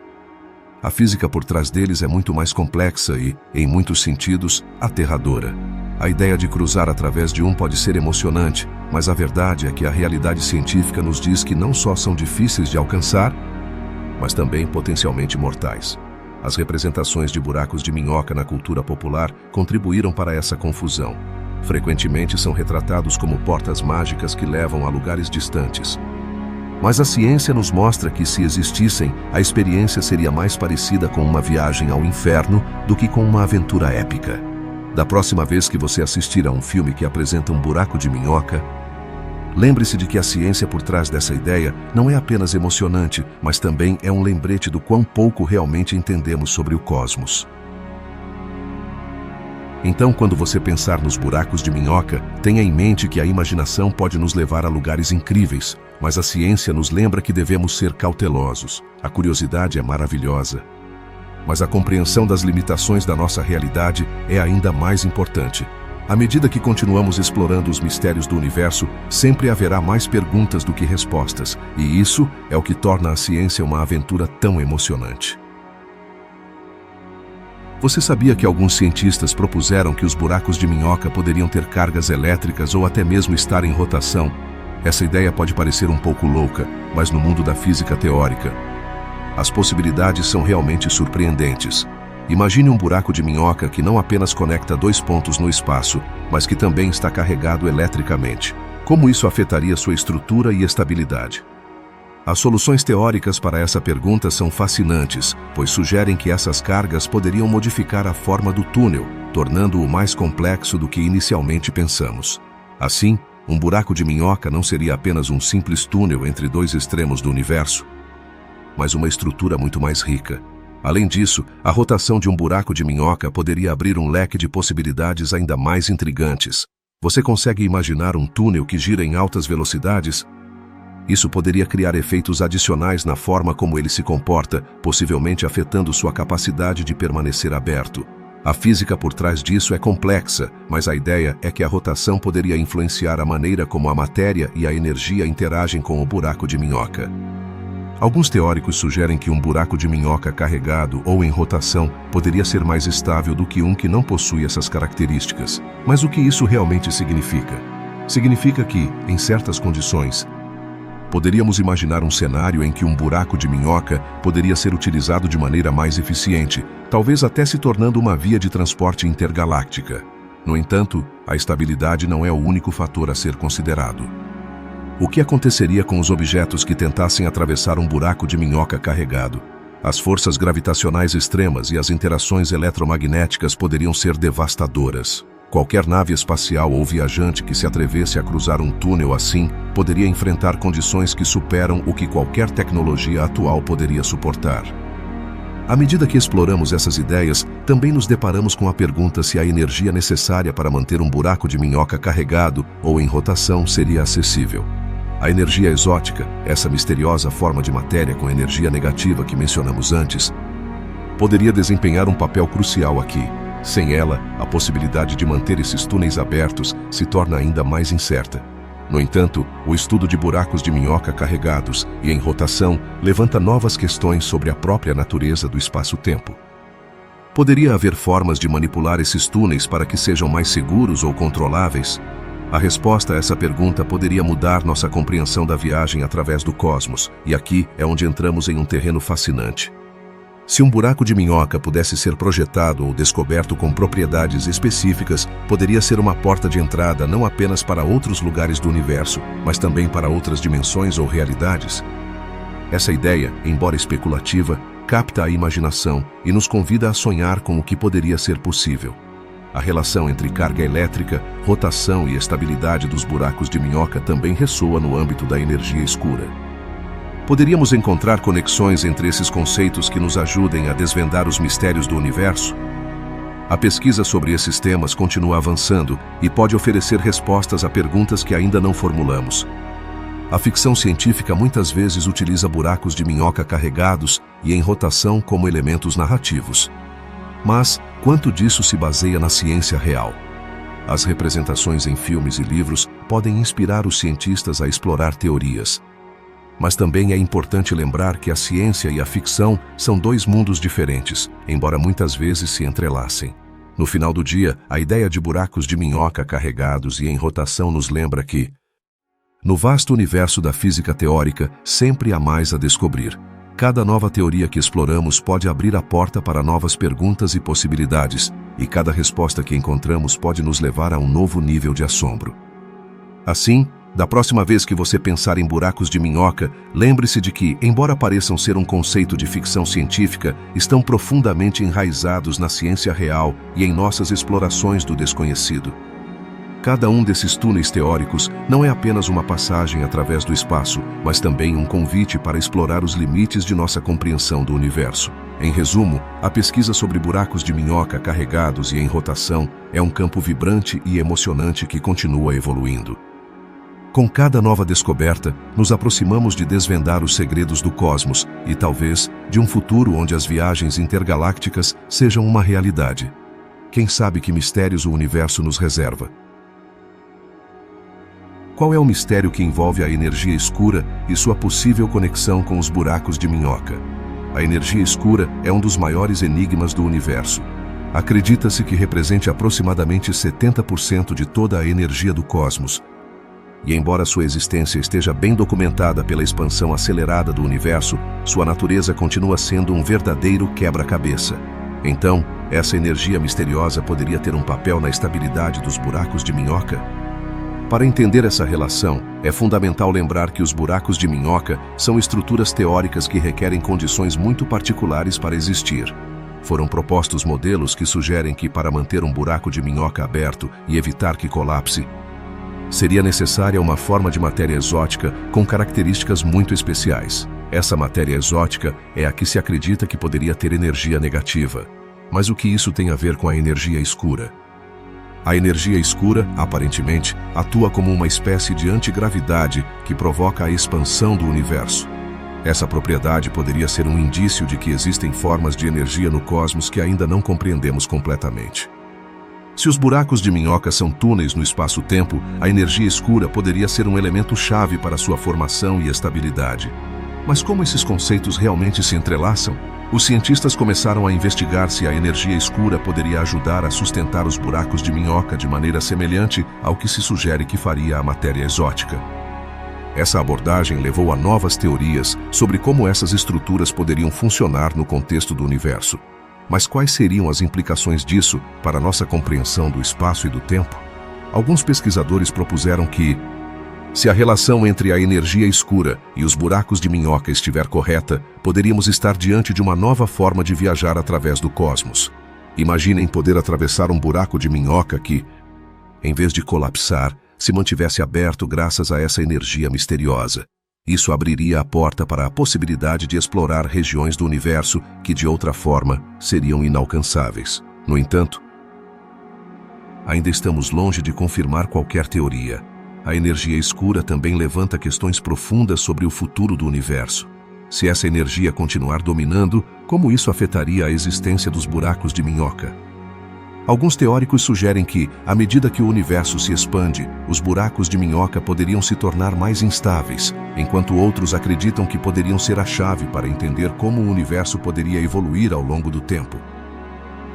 A física por trás deles é muito mais complexa e, em muitos sentidos, aterradora. A ideia de cruzar através de pode ser emocionante, mas a verdade é que a realidade científica nos diz que não só são difíceis de alcançar, mas também potencialmente mortais. As representações de buracos de minhoca na cultura popular contribuíram para essa confusão. Frequentemente são retratados como portas mágicas que levam a lugares distantes. Mas a ciência nos mostra que, se existissem, a experiência seria mais parecida com uma viagem ao inferno do que com uma aventura épica. Da próxima vez que você assistir a um filme que apresenta um buraco de minhoca, lembre-se de que a ciência por trás dessa ideia não é apenas emocionante, mas também é um lembrete do quão pouco realmente entendemos sobre o cosmos. Então, quando você pensar nos buracos de minhoca, tenha em mente que a imaginação pode nos levar a lugares incríveis, mas a ciência nos lembra que devemos ser cautelosos. A curiosidade é maravilhosa, mas a compreensão das limitações da nossa realidade é ainda mais importante. À medida que continuamos explorando os mistérios do universo, sempre haverá mais perguntas do que respostas, e isso é o que torna a ciência uma aventura tão emocionante. Você sabia que alguns cientistas propuseram que os buracos de minhoca poderiam ter cargas elétricas ou até mesmo estar em rotação? Essa ideia pode parecer um pouco louca, mas no mundo da física teórica, as possibilidades são realmente surpreendentes. Imagine um buraco de minhoca que não apenas conecta dois pontos no espaço, mas que também está carregado eletricamente. Como isso afetaria sua estrutura e estabilidade? As soluções teóricas para essa pergunta são fascinantes, pois sugerem que essas cargas poderiam modificar a forma do túnel, tornando-o mais complexo do que inicialmente pensamos. Assim, um buraco de minhoca não seria apenas um simples túnel entre dois extremos do universo, mas uma estrutura muito mais rica. Além disso, a rotação de um buraco de minhoca poderia abrir um leque de possibilidades ainda mais intrigantes. Você consegue imaginar um túnel que gira em altas velocidades? Isso poderia criar efeitos adicionais na forma como ele se comporta, possivelmente afetando sua capacidade de permanecer aberto. A física por trás disso é complexa, mas a ideia é que a rotação poderia influenciar a maneira como a matéria e a energia interagem com o buraco de minhoca. Alguns teóricos sugerem que um buraco de minhoca carregado ou em rotação poderia ser mais estável do que um que não possui essas características. Mas o que isso realmente significa? Significa que, em certas condições, poderíamos imaginar um cenário em que um buraco de minhoca poderia ser utilizado de maneira mais eficiente, talvez até se tornando uma via de transporte intergaláctica. No entanto, a estabilidade não é o único fator a ser considerado. O que aconteceria com os objetos que tentassem atravessar um buraco de minhoca carregado? As forças gravitacionais extremas e as interações eletromagnéticas poderiam ser devastadoras. Qualquer nave espacial ou viajante que se atrevesse a cruzar um túnel assim poderia enfrentar condições que superam o que qualquer tecnologia atual poderia suportar. À medida que exploramos essas ideias, também nos deparamos com a pergunta se a energia necessária para manter um buraco de minhoca carregado ou em rotação seria acessível. A energia exótica, essa misteriosa forma de matéria com energia negativa que mencionamos antes, poderia desempenhar um papel crucial aqui. Sem ela, a possibilidade de manter esses túneis abertos se torna ainda mais incerta. No entanto, o estudo de buracos de minhoca carregados e em rotação levanta novas questões sobre a própria natureza do espaço-tempo. Poderia haver formas de manipular esses túneis para que sejam mais seguros ou controláveis? A resposta a essa pergunta poderia mudar nossa compreensão da viagem através do cosmos, e aqui é onde entramos em um terreno fascinante. Se um buraco de minhoca pudesse ser projetado ou descoberto com propriedades específicas, poderia ser uma porta de entrada não apenas para outros lugares do universo, mas também para outras dimensões ou realidades. Essa ideia, embora especulativa, capta a imaginação e nos convida a sonhar com o que poderia ser possível. A relação entre carga elétrica, rotação e estabilidade dos buracos de minhoca também ressoa no âmbito da energia escura. Poderíamos encontrar conexões entre esses conceitos que nos ajudem a desvendar os mistérios do universo? A pesquisa sobre esses temas continua avançando e pode oferecer respostas a perguntas que ainda não formulamos. A ficção científica muitas vezes utiliza buracos de minhoca carregados e em rotação como elementos narrativos. Mas, quanto disso se baseia na ciência real? As representações em filmes e livros podem inspirar os cientistas a explorar teorias. Mas também é importante lembrar que a ciência e a ficção são dois mundos diferentes, embora muitas vezes se entrelacem. No final do dia, a ideia de buracos de minhoca carregados e em rotação nos lembra que, no vasto universo da física teórica, sempre há mais a descobrir. Cada nova teoria que exploramos pode abrir a porta para novas perguntas e possibilidades, e cada resposta que encontramos pode nos levar a um novo nível de assombro. Assim, da próxima vez que você pensar em buracos de minhoca, lembre-se de que, embora pareçam ser um conceito de ficção científica, estão profundamente enraizados na ciência real e em nossas explorações do desconhecido. Cada um desses túneis teóricos não é apenas uma passagem através do espaço, mas também um convite para explorar os limites de nossa compreensão do universo. Em resumo, a pesquisa sobre buracos de minhoca carregados e em rotação é um campo vibrante e emocionante que continua evoluindo. Com cada nova descoberta, nos aproximamos de desvendar os segredos do cosmos e, talvez, de um futuro onde as viagens intergalácticas sejam uma realidade. Quem sabe que mistérios o universo nos reserva? Qual é o mistério que envolve a energia escura e sua possível conexão com os buracos de minhoca? A energia escura é um dos maiores enigmas do universo. Acredita-se que represente aproximadamente 70% de toda a energia do cosmos. E embora sua existência esteja bem documentada pela expansão acelerada do universo, sua natureza continua sendo um verdadeiro quebra-cabeça. Então, essa energia misteriosa poderia ter um papel na estabilidade dos buracos de minhoca? Para entender essa relação, é fundamental lembrar que os buracos de minhoca são estruturas teóricas que requerem condições muito particulares para existir. Foram propostos modelos que sugerem que, para manter um buraco de minhoca aberto e evitar que colapse, seria necessária uma forma de matéria exótica com características muito especiais. Essa matéria exótica é a que se acredita que poderia ter energia negativa. Mas o que isso tem a ver com a energia escura? A energia escura, aparentemente, atua como uma espécie de antigravidade que provoca a expansão do universo. Essa propriedade poderia ser um indício de que existem formas de energia no cosmos que ainda não compreendemos completamente. Se os buracos de minhoca são túneis no espaço-tempo, a energia escura poderia ser um elemento-chave para sua formação e estabilidade. Mas como esses conceitos realmente se entrelaçam? Os cientistas começaram a investigar se a energia escura poderia ajudar a sustentar os buracos de minhoca de maneira semelhante ao que se sugere que faria a matéria exótica. Essa abordagem levou a novas teorias sobre como essas estruturas poderiam funcionar no contexto do universo. Mas quais seriam as implicações disso para nossa compreensão do espaço e do tempo? Alguns pesquisadores propuseram que, se a relação entre a energia escura e os buracos de minhoca estiver correta, poderíamos estar diante de uma nova forma de viajar através do cosmos. Imaginem poder atravessar um buraco de minhoca que, em vez de colapsar, se mantivesse aberto graças a essa energia misteriosa. Isso abriria a porta para a possibilidade de explorar regiões do universo que, de outra forma, seriam inalcançáveis. No entanto, ainda estamos longe de confirmar qualquer teoria. A energia escura também levanta questões profundas sobre o futuro do universo. Se essa energia continuar dominando, como isso afetaria a existência dos buracos de minhoca? Alguns teóricos sugerem que, à medida que o universo se expande, os buracos de minhoca poderiam se tornar mais instáveis, enquanto outros acreditam que poderiam ser a chave para entender como o universo poderia evoluir ao longo do tempo.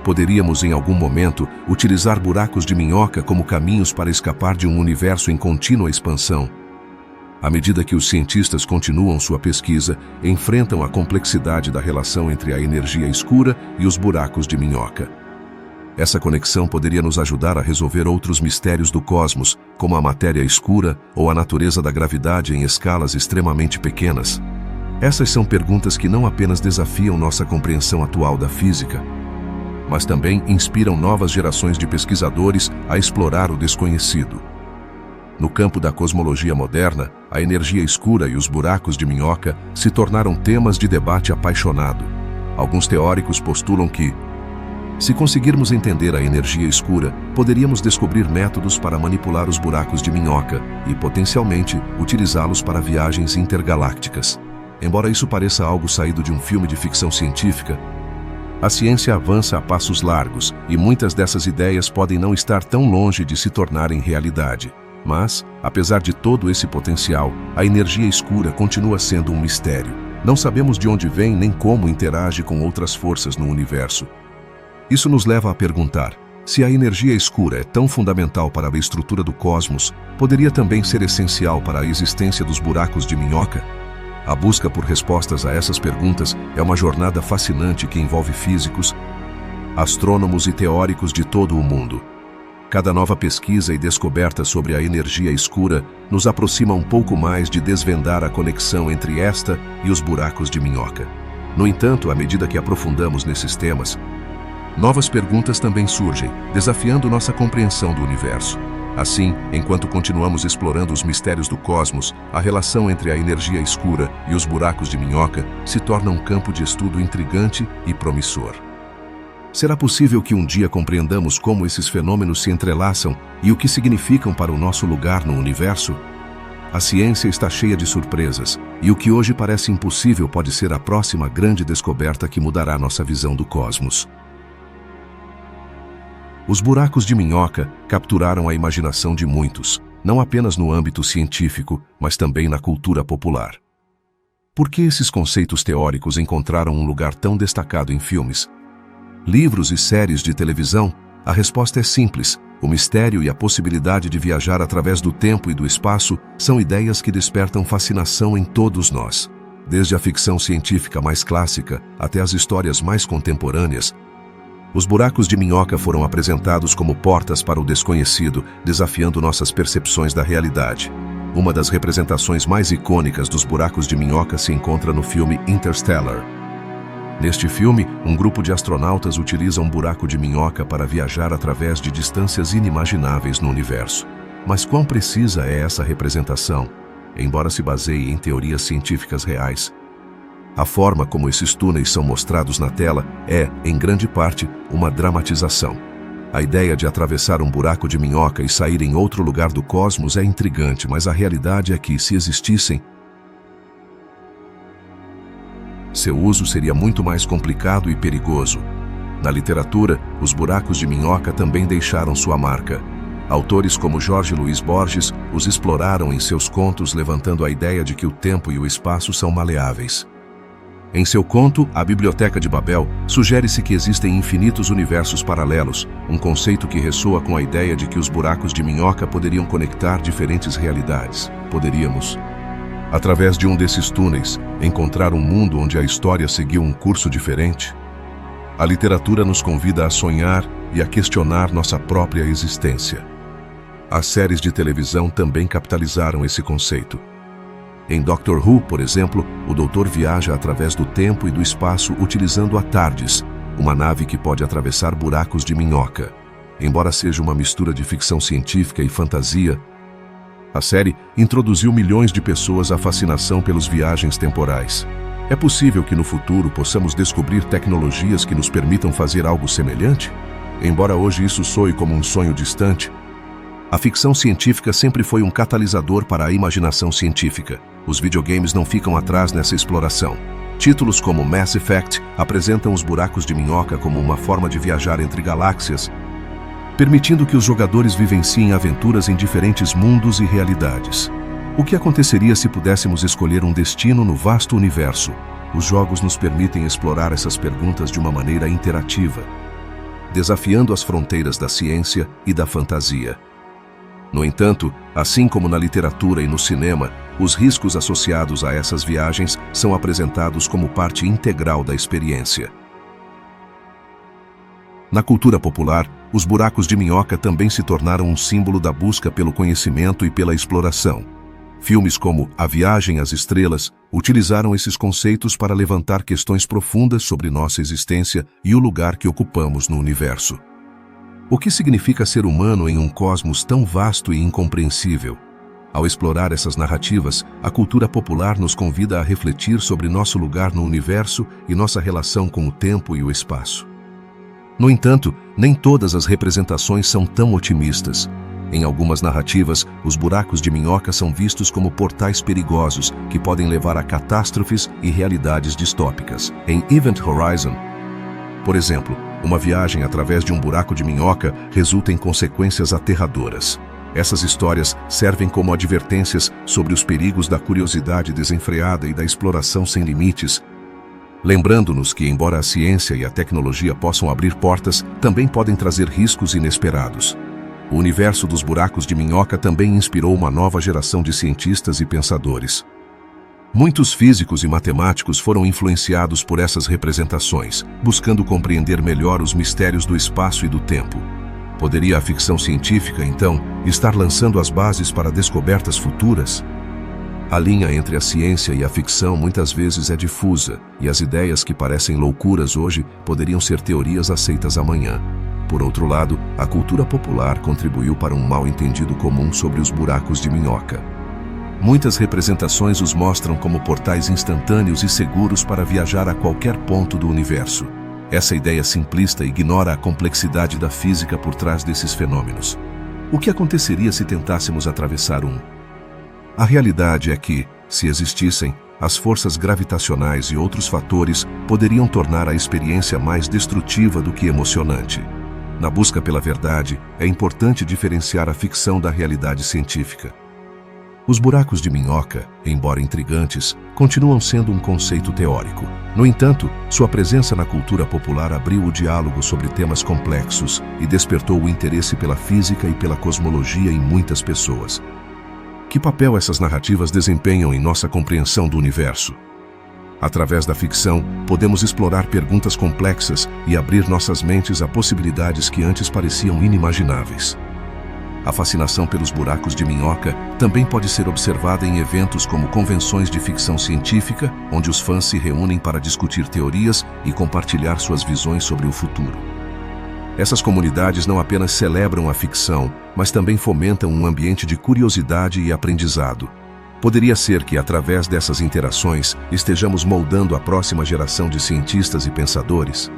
Poderíamos, em algum momento, utilizar buracos de minhoca como caminhos para escapar de um universo em contínua expansão. À medida que os cientistas continuam sua pesquisa, enfrentam a complexidade da relação entre a energia escura e os buracos de minhoca. Essa conexão poderia nos ajudar a resolver outros mistérios do cosmos, como a matéria escura ou a natureza da gravidade em escalas extremamente pequenas. Essas são perguntas que não apenas desafiam nossa compreensão atual da física, mas também inspiram novas gerações de pesquisadores a explorar o desconhecido. No campo da cosmologia moderna, a energia escura e os buracos de minhoca se tornaram temas de debate apaixonado. Alguns teóricos postulam que, se conseguirmos entender a energia escura, poderíamos descobrir métodos para manipular os buracos de minhoca e, potencialmente, utilizá-los para viagens intergalácticas. Embora isso pareça algo saído de um filme de ficção científica, a ciência avança a passos largos e muitas dessas ideias podem não estar tão longe de se tornarem realidade. Mas, apesar de todo esse potencial, a energia escura continua sendo um mistério. Não sabemos de onde vem nem como interage com outras forças no universo. Isso nos leva a perguntar, se a energia escura é tão fundamental para a estrutura do cosmos, poderia também ser essencial para a existência dos buracos de minhoca? A busca por respostas a essas perguntas é uma jornada fascinante que envolve físicos, astrônomos e teóricos de todo o mundo. Cada nova pesquisa e descoberta sobre a energia escura nos aproxima um pouco mais de desvendar a conexão entre esta e os buracos de minhoca. No entanto, à medida que aprofundamos nesses temas, novas perguntas também surgem, desafiando nossa compreensão do universo. Assim, enquanto continuamos explorando os mistérios do cosmos, a relação entre a energia escura e os buracos de minhoca se torna um campo de estudo intrigante e promissor. Será possível que um dia compreendamos como esses fenômenos se entrelaçam e o que significam para o nosso lugar no universo? A ciência está cheia de surpresas, e o que hoje parece impossível pode ser a próxima grande descoberta que mudará nossa visão do cosmos. Os buracos de minhoca capturaram a imaginação de muitos, não apenas no âmbito científico, mas também na cultura popular. Por que esses conceitos teóricos encontraram um lugar tão destacado em filmes, livros e séries de televisão? A resposta é simples. O mistério e a possibilidade de viajar através do tempo e do espaço são ideias que despertam fascinação em todos nós. Desde a ficção científica mais clássica até as histórias mais contemporâneas, os buracos de minhoca foram apresentados como portas para o desconhecido, desafiando nossas percepções da realidade. Uma das representações mais icônicas dos buracos de minhoca se encontra no filme Interstellar. Neste filme, um grupo de astronautas utiliza um buraco de minhoca para viajar através de distâncias inimagináveis no universo. Mas quão precisa é essa representação? Embora se baseie em teorias científicas reais, a forma como esses túneis são mostrados na tela é, em grande parte, uma dramatização. A ideia de atravessar um buraco de minhoca e sair em outro lugar do cosmos é intrigante, mas a realidade é que, se existissem, seu uso seria muito mais complicado e perigoso. Na literatura, os buracos de minhoca também deixaram sua marca. Autores como Jorge Luiz Borges os exploraram em seus contos, levantando a ideia de que o tempo e o espaço são maleáveis. Em seu conto, A Biblioteca de Babel, sugere-se que existem infinitos universos paralelos, um conceito que ressoa com a ideia de que os buracos de minhoca poderiam conectar diferentes realidades. Poderíamos, através de um desses túneis, encontrar um mundo onde a história seguiu um curso diferente? A literatura nos convida a sonhar e a questionar nossa própria existência. As séries de televisão também capitalizaram esse conceito. Em Doctor Who, por exemplo, o doutor viaja através do tempo e do espaço utilizando a TARDIS, uma nave que pode atravessar buracos de minhoca. embora seja uma mistura de ficção científica e fantasia, a série introduziu milhões de pessoas à fascinação pelas viagens temporais. É possível que no futuro possamos descobrir tecnologias que nos permitam fazer algo semelhante? Embora hoje isso soe como um sonho distante, a ficção científica sempre foi um catalisador para a imaginação científica. Os videogames não ficam atrás nessa exploração. Títulos como Mass Effect apresentam os buracos de minhoca como uma forma de viajar entre galáxias, permitindo que os jogadores vivenciem aventuras em diferentes mundos e realidades. O que aconteceria se pudéssemos escolher um destino no vasto universo? Os jogos nos permitem explorar essas perguntas de uma maneira interativa, desafiando as fronteiras da ciência e da fantasia. No entanto, assim como na literatura e no cinema, os riscos associados a essas viagens são apresentados como parte integral da experiência. Na cultura popular, os buracos de minhoca também se tornaram um símbolo da busca pelo conhecimento e pela exploração. Filmes como A Viagem às Estrelas utilizaram esses conceitos para levantar questões profundas sobre nossa existência e o lugar que ocupamos no universo. O que significa ser humano em um cosmos tão vasto e incompreensível? Ao explorar essas narrativas, a cultura popular nos convida a refletir sobre nosso lugar no universo e nossa relação com o tempo e o espaço. No entanto, nem todas as representações são tão otimistas. Em algumas narrativas, os buracos de minhoca são vistos como portais perigosos que podem levar a catástrofes e realidades distópicas. Em Event Horizon, por exemplo, uma viagem através de um buraco de minhoca resulta em consequências aterradoras. Essas histórias servem como advertências sobre os perigos da curiosidade desenfreada e da exploração sem limites, lembrando-nos que, embora a ciência e a tecnologia possam abrir portas, também podem trazer riscos inesperados. O universo dos buracos de minhoca também inspirou uma nova geração de cientistas e pensadores. Muitos físicos e matemáticos foram influenciados por essas representações, buscando compreender melhor os mistérios do espaço e do tempo. Poderia a ficção científica, então, estar lançando as bases para descobertas futuras? A linha entre a ciência e a ficção muitas vezes é difusa, e as ideias que parecem loucuras hoje poderiam ser teorias aceitas amanhã. Por outro lado, a cultura popular contribuiu para um mal-entendido comum sobre os buracos de minhoca. Muitas representações os mostram como portais instantâneos e seguros para viajar a qualquer ponto do universo. Essa ideia simplista ignora a complexidade da física por trás desses fenômenos. O que aconteceria se tentássemos atravessar um? A realidade é que, se existissem, as forças gravitacionais e outros fatores poderiam tornar a experiência mais destrutiva do que emocionante. Na busca pela verdade, é importante diferenciar a ficção da realidade científica. Os buracos de minhoca, embora intrigantes, continuam sendo um conceito teórico. No entanto, sua presença na cultura popular abriu o diálogo sobre temas complexos e despertou o interesse pela física e pela cosmologia em muitas pessoas. Que papel essas narrativas desempenham em nossa compreensão do universo? Através da ficção, podemos explorar perguntas complexas e abrir nossas mentes a possibilidades que antes pareciam inimagináveis. A fascinação pelos buracos de minhoca também pode ser observada em eventos como convenções de ficção científica, onde os fãs se reúnem para discutir teorias e compartilhar suas visões sobre o futuro. Essas comunidades não apenas celebram a ficção, mas também fomentam um ambiente de curiosidade e aprendizado. Poderia ser que, através dessas interações, estejamos moldando a próxima geração de cientistas e pensadores.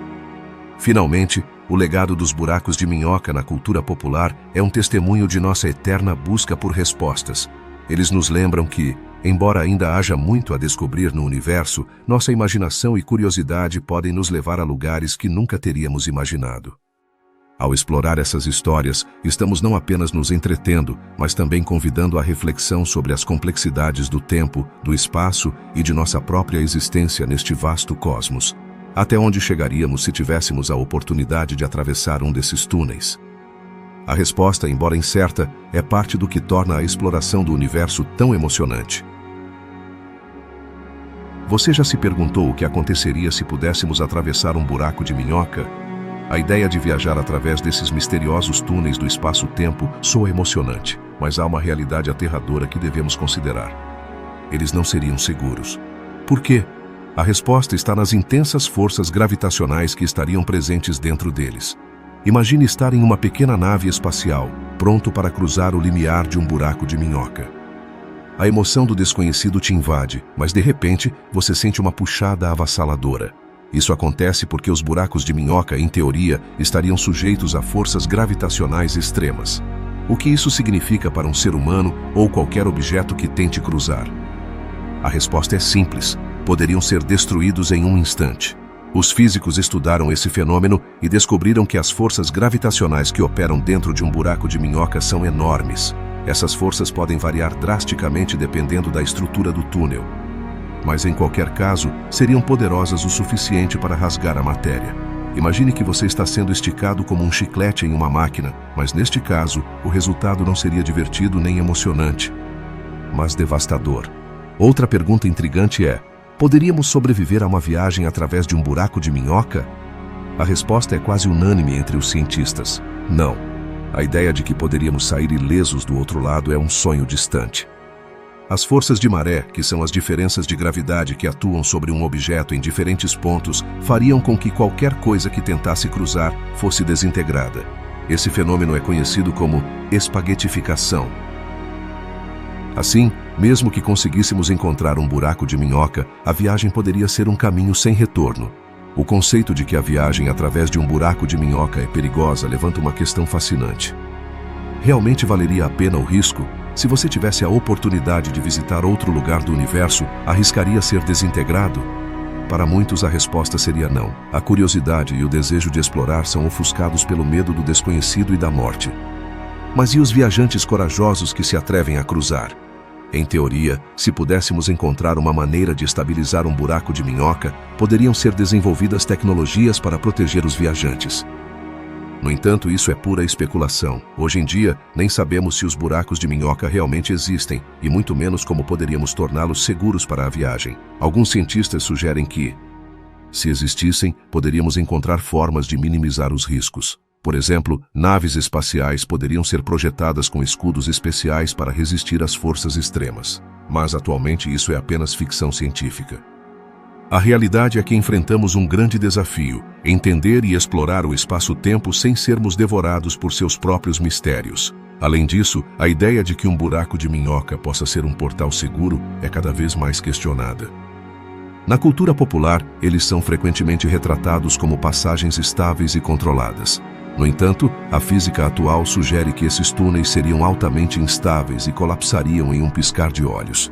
Finalmente, o legado dos buracos de minhoca na cultura popular é um testemunho de nossa eterna busca por respostas. Eles nos lembram que, embora ainda haja muito a descobrir no universo, nossa imaginação e curiosidade podem nos levar a lugares que nunca teríamos imaginado. Ao explorar essas histórias, estamos não apenas nos entretendo, mas também convidando à reflexão sobre as complexidades do tempo, do espaço e de nossa própria existência neste vasto cosmos. Até onde chegaríamos se tivéssemos a oportunidade de atravessar um desses túneis? A resposta, embora incerta, é parte do que torna a exploração do universo tão emocionante. Você já se perguntou o que aconteceria se pudéssemos atravessar um buraco de minhoca? A ideia de viajar através desses misteriosos túneis do espaço-tempo soa emocionante, mas há uma realidade aterradora que devemos considerar. Eles não seriam seguros. Por quê? A resposta está nas intensas forças gravitacionais que estariam presentes dentro deles. Imagine estar em uma pequena nave espacial, pronto para cruzar o limiar de um buraco de minhoca. A emoção do desconhecido te invade, mas de repente você sente uma puxada avassaladora. Isso acontece porque os buracos de minhoca, em teoria, estariam sujeitos a forças gravitacionais extremas. O que isso significa para um ser humano ou qualquer objeto que tente cruzar? A resposta é simples: poderiam ser destruídos em um instante. Os físicos estudaram esse fenômeno e descobriram que as forças gravitacionais que operam dentro de um buraco de minhoca são enormes. Essas forças podem variar drasticamente dependendo da estrutura do túnel. Mas em qualquer caso, seriam poderosas o suficiente para rasgar a matéria. Imagine que você está sendo esticado como um chiclete em uma máquina, mas neste caso, o resultado não seria divertido nem emocionante, mas devastador. Outra pergunta intrigante é: poderíamos sobreviver a uma viagem através de um buraco de minhoca? A resposta é quase unânime entre os cientistas: não. A ideia de que poderíamos sair ilesos do outro lado é um sonho distante. As forças de maré, que são as diferenças de gravidade que atuam sobre um objeto em diferentes pontos, fariam com que qualquer coisa que tentasse cruzar fosse desintegrada. Esse fenômeno é conhecido como espaguetificação. Assim, mesmo que conseguíssemos encontrar um buraco de minhoca, a viagem poderia ser um caminho sem retorno. O conceito de que a viagem através de um buraco de minhoca é perigosa levanta uma questão fascinante. Realmente valeria a pena o risco? Se você tivesse a oportunidade de visitar outro lugar do universo, arriscaria ser desintegrado? Para muitos, a resposta seria não. A curiosidade e o desejo de explorar são ofuscados pelo medo do desconhecido e da morte. Mas e os viajantes corajosos que se atrevem a cruzar? Em teoria, se pudéssemos encontrar uma maneira de estabilizar um buraco de minhoca, poderiam ser desenvolvidas tecnologias para proteger os viajantes. No entanto, isso é pura especulação. Hoje em dia, nem sabemos se os buracos de minhoca realmente existem, e muito menos como poderíamos torná-los seguros para a viagem. Alguns cientistas sugerem que, se existissem, poderíamos encontrar formas de minimizar os riscos. Por exemplo, naves espaciais poderiam ser projetadas com escudos especiais para resistir às forças extremas. Mas atualmente isso é apenas ficção científica. A realidade é que enfrentamos um grande desafio: entender e explorar o espaço-tempo sem sermos devorados por seus próprios mistérios. Além disso, a ideia de que um buraco de minhoca possa ser um portal seguro é cada vez mais questionada. Na cultura popular, eles são frequentemente retratados como passagens estáveis e controladas. No entanto, a física atual sugere que esses túneis seriam altamente instáveis e colapsariam em um piscar de olhos.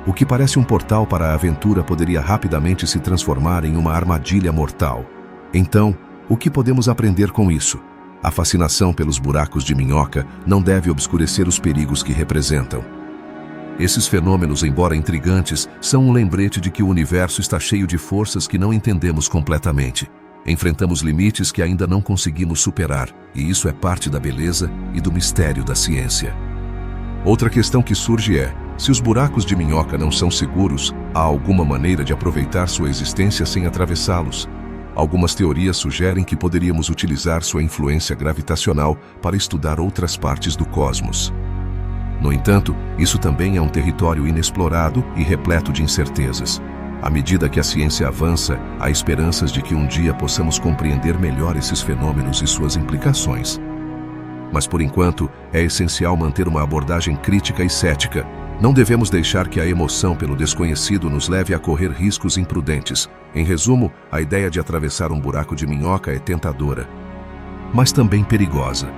O que parece um portal para a aventura poderia rapidamente se transformar em uma armadilha mortal. Então, o que podemos aprender com isso? A fascinação pelos buracos de minhoca não deve obscurecer os perigos que representam. Esses fenômenos, embora intrigantes, são um lembrete de que o universo está cheio de forças que não entendemos completamente. Enfrentamos limites que ainda não conseguimos superar, e isso é parte da beleza e do mistério da ciência. Outra questão que surge é: se os buracos de minhoca não são seguros, há alguma maneira de aproveitar sua existência sem atravessá-los? Algumas teorias sugerem que poderíamos utilizar sua influência gravitacional para estudar outras partes do cosmos. No entanto, isso também é um território inexplorado e repleto de incertezas. À medida que a ciência avança, há esperanças de que um dia possamos compreender melhor esses fenômenos e suas implicações. Mas por enquanto, é essencial manter uma abordagem crítica e cética. Não devemos deixar que a emoção pelo desconhecido nos leve a correr riscos imprudentes. Em resumo, a ideia de atravessar um buraco de minhoca é tentadora, mas também perigosa.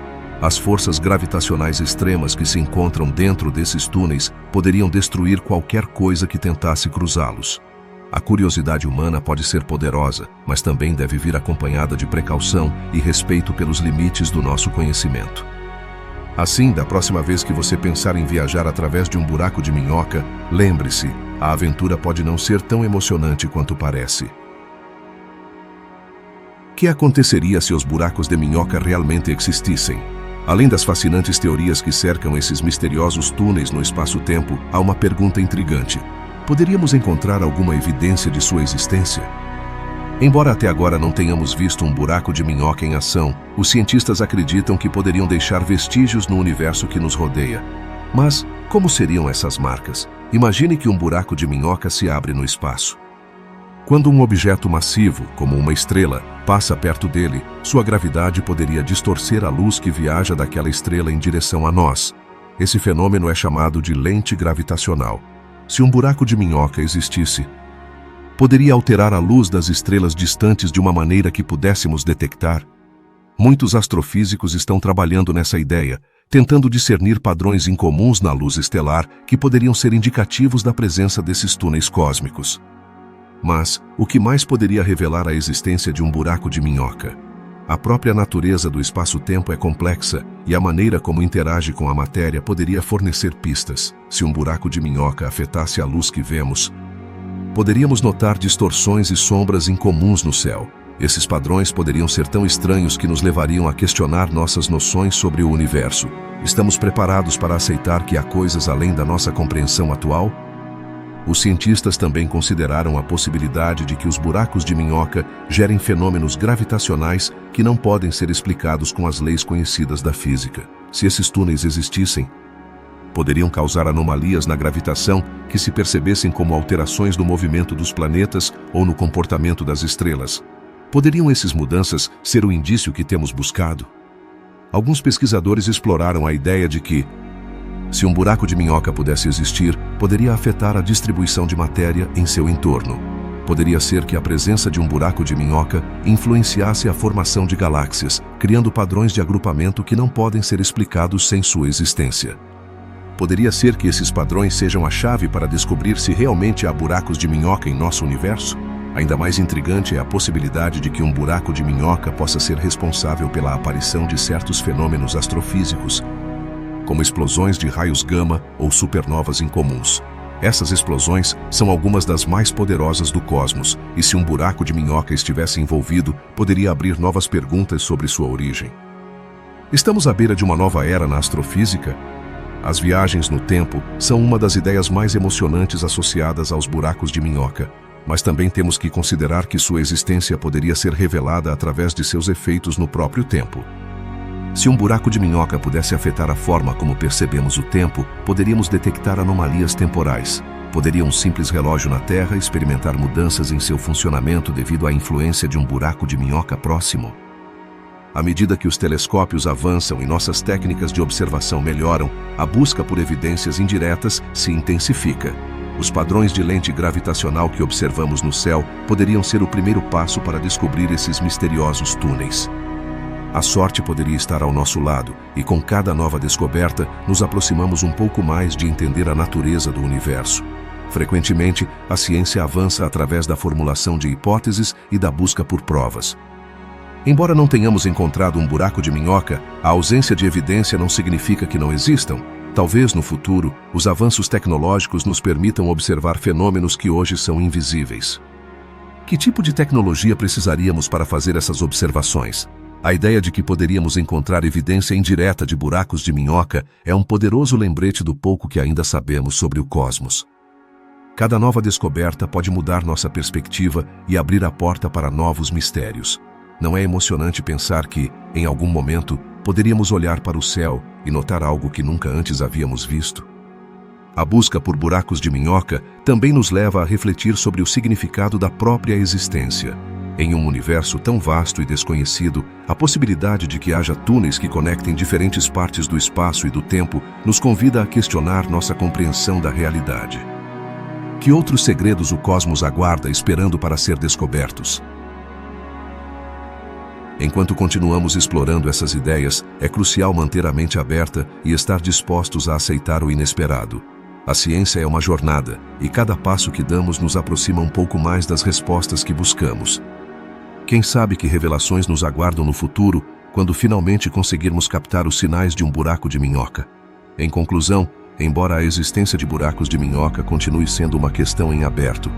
As forças gravitacionais extremas que se encontram dentro desses túneis poderiam destruir qualquer coisa que tentasse cruzá-los. A curiosidade humana pode ser poderosa, mas também deve vir acompanhada de precaução e respeito pelos limites do nosso conhecimento. Assim, da próxima vez que você pensar em viajar através de um buraco de minhoca, lembre-se, a aventura pode não ser tão emocionante quanto parece. O que aconteceria se os buracos de minhoca realmente existissem? Além das fascinantes teorias que cercam esses misteriosos túneis no espaço-tempo, há uma pergunta intrigante: poderíamos encontrar alguma evidência de sua existência? Embora até agora não tenhamos visto um buraco de minhoca em ação, os cientistas acreditam que poderiam deixar vestígios no universo que nos rodeia. Mas, como seriam essas marcas? Imagine que um buraco de minhoca se abre no espaço. Quando um objeto massivo, como uma estrela, passa perto dele, sua gravidade poderia distorcer a luz que viaja daquela estrela em direção a nós. Esse fenômeno é chamado de lente gravitacional. Se um buraco de minhoca existisse, poderia alterar a luz das estrelas distantes de uma maneira que pudéssemos detectar. Muitos astrofísicos estão trabalhando nessa ideia, tentando discernir padrões incomuns na luz estelar que poderiam ser indicativos da presença desses túneis cósmicos. Mas, o que mais poderia revelar a existência de um buraco de minhoca? A própria natureza do espaço-tempo é complexa e a maneira como interage com a matéria poderia fornecer pistas. Se um buraco de minhoca afetasse a luz que vemos, poderíamos notar distorções e sombras incomuns no céu. Esses padrões poderiam ser tão estranhos que nos levariam a questionar nossas noções sobre o universo. Estamos preparados para aceitar que há coisas além da nossa compreensão atual? Os cientistas também consideraram a possibilidade de que os buracos de minhoca gerem fenômenos gravitacionais que não podem ser explicados com as leis conhecidas da física. Se esses túneis existissem, poderiam causar anomalias na gravitação que se percebessem como alterações no movimento dos planetas ou no comportamento das estrelas. Poderiam essas mudanças ser o indício que temos buscado? Alguns pesquisadores exploraram a ideia de que, se um buraco de minhoca pudesse existir, poderia afetar a distribuição de matéria em seu entorno. Poderia ser que a presença de um buraco de minhoca influenciasse a formação de galáxias, criando padrões de agrupamento que não podem ser explicados sem sua existência. Poderia ser que esses padrões sejam a chave para descobrir se realmente há buracos de minhoca em nosso universo? Ainda mais intrigante é a possibilidade de que um buraco de minhoca possa ser responsável pela aparição de certos fenômenos astrofísicos, como explosões de raios gama ou supernovas incomuns. Essas explosões são algumas das mais poderosas do cosmos, e se um buraco de minhoca estivesse envolvido, poderia abrir novas perguntas sobre sua origem. Estamos à beira de uma nova era na astrofísica? As viagens no tempo são uma das ideias mais emocionantes associadas aos buracos de minhoca, mas também temos que considerar que sua existência poderia ser revelada através de seus efeitos no próprio tempo. Se um buraco de minhoca pudesse afetar a forma como percebemos o tempo, poderíamos detectar anomalias temporais. Poderia um simples relógio na Terra experimentar mudanças em seu funcionamento devido à influência de um buraco de minhoca próximo? À medida que os telescópios avançam e nossas técnicas de observação melhoram, a busca por evidências indiretas se intensifica. Os padrões de lente gravitacional que observamos no céu poderiam ser o primeiro passo para descobrir esses misteriosos túneis. A sorte poderia estar ao nosso lado, e com cada nova descoberta, nos aproximamos um pouco mais de entender a natureza do universo. Frequentemente, a ciência avança através da formulação de hipóteses e da busca por provas. Embora não tenhamos encontrado um buraco de minhoca, a ausência de evidência não significa que não existam. Talvez no futuro, os avanços tecnológicos nos permitam observar fenômenos que hoje são invisíveis. Que tipo de tecnologia precisaríamos para fazer essas observações? A ideia de que poderíamos encontrar evidência indireta de buracos de minhoca é um poderoso lembrete do pouco que ainda sabemos sobre o cosmos. Cada nova descoberta pode mudar nossa perspectiva e abrir a porta para novos mistérios. Não é emocionante pensar que, em algum momento, poderíamos olhar para o céu e notar algo que nunca antes havíamos visto? A busca por buracos de minhoca também nos leva a refletir sobre o significado da própria existência. Em um universo tão vasto e desconhecido, a possibilidade de que haja túneis que conectem diferentes partes do espaço e do tempo nos convida a questionar nossa compreensão da realidade. Que outros segredos o cosmos aguarda esperando para ser descobertos? Enquanto continuamos explorando essas ideias, é crucial manter a mente aberta e estar dispostos a aceitar o inesperado. A ciência é uma jornada, e cada passo que damos nos aproxima um pouco mais das respostas que buscamos. Quem sabe que revelações nos aguardam no futuro, quando finalmente conseguirmos captar os sinais de um buraco de minhoca. Em conclusão, embora a existência de buracos de minhoca continue sendo uma questão em aberto,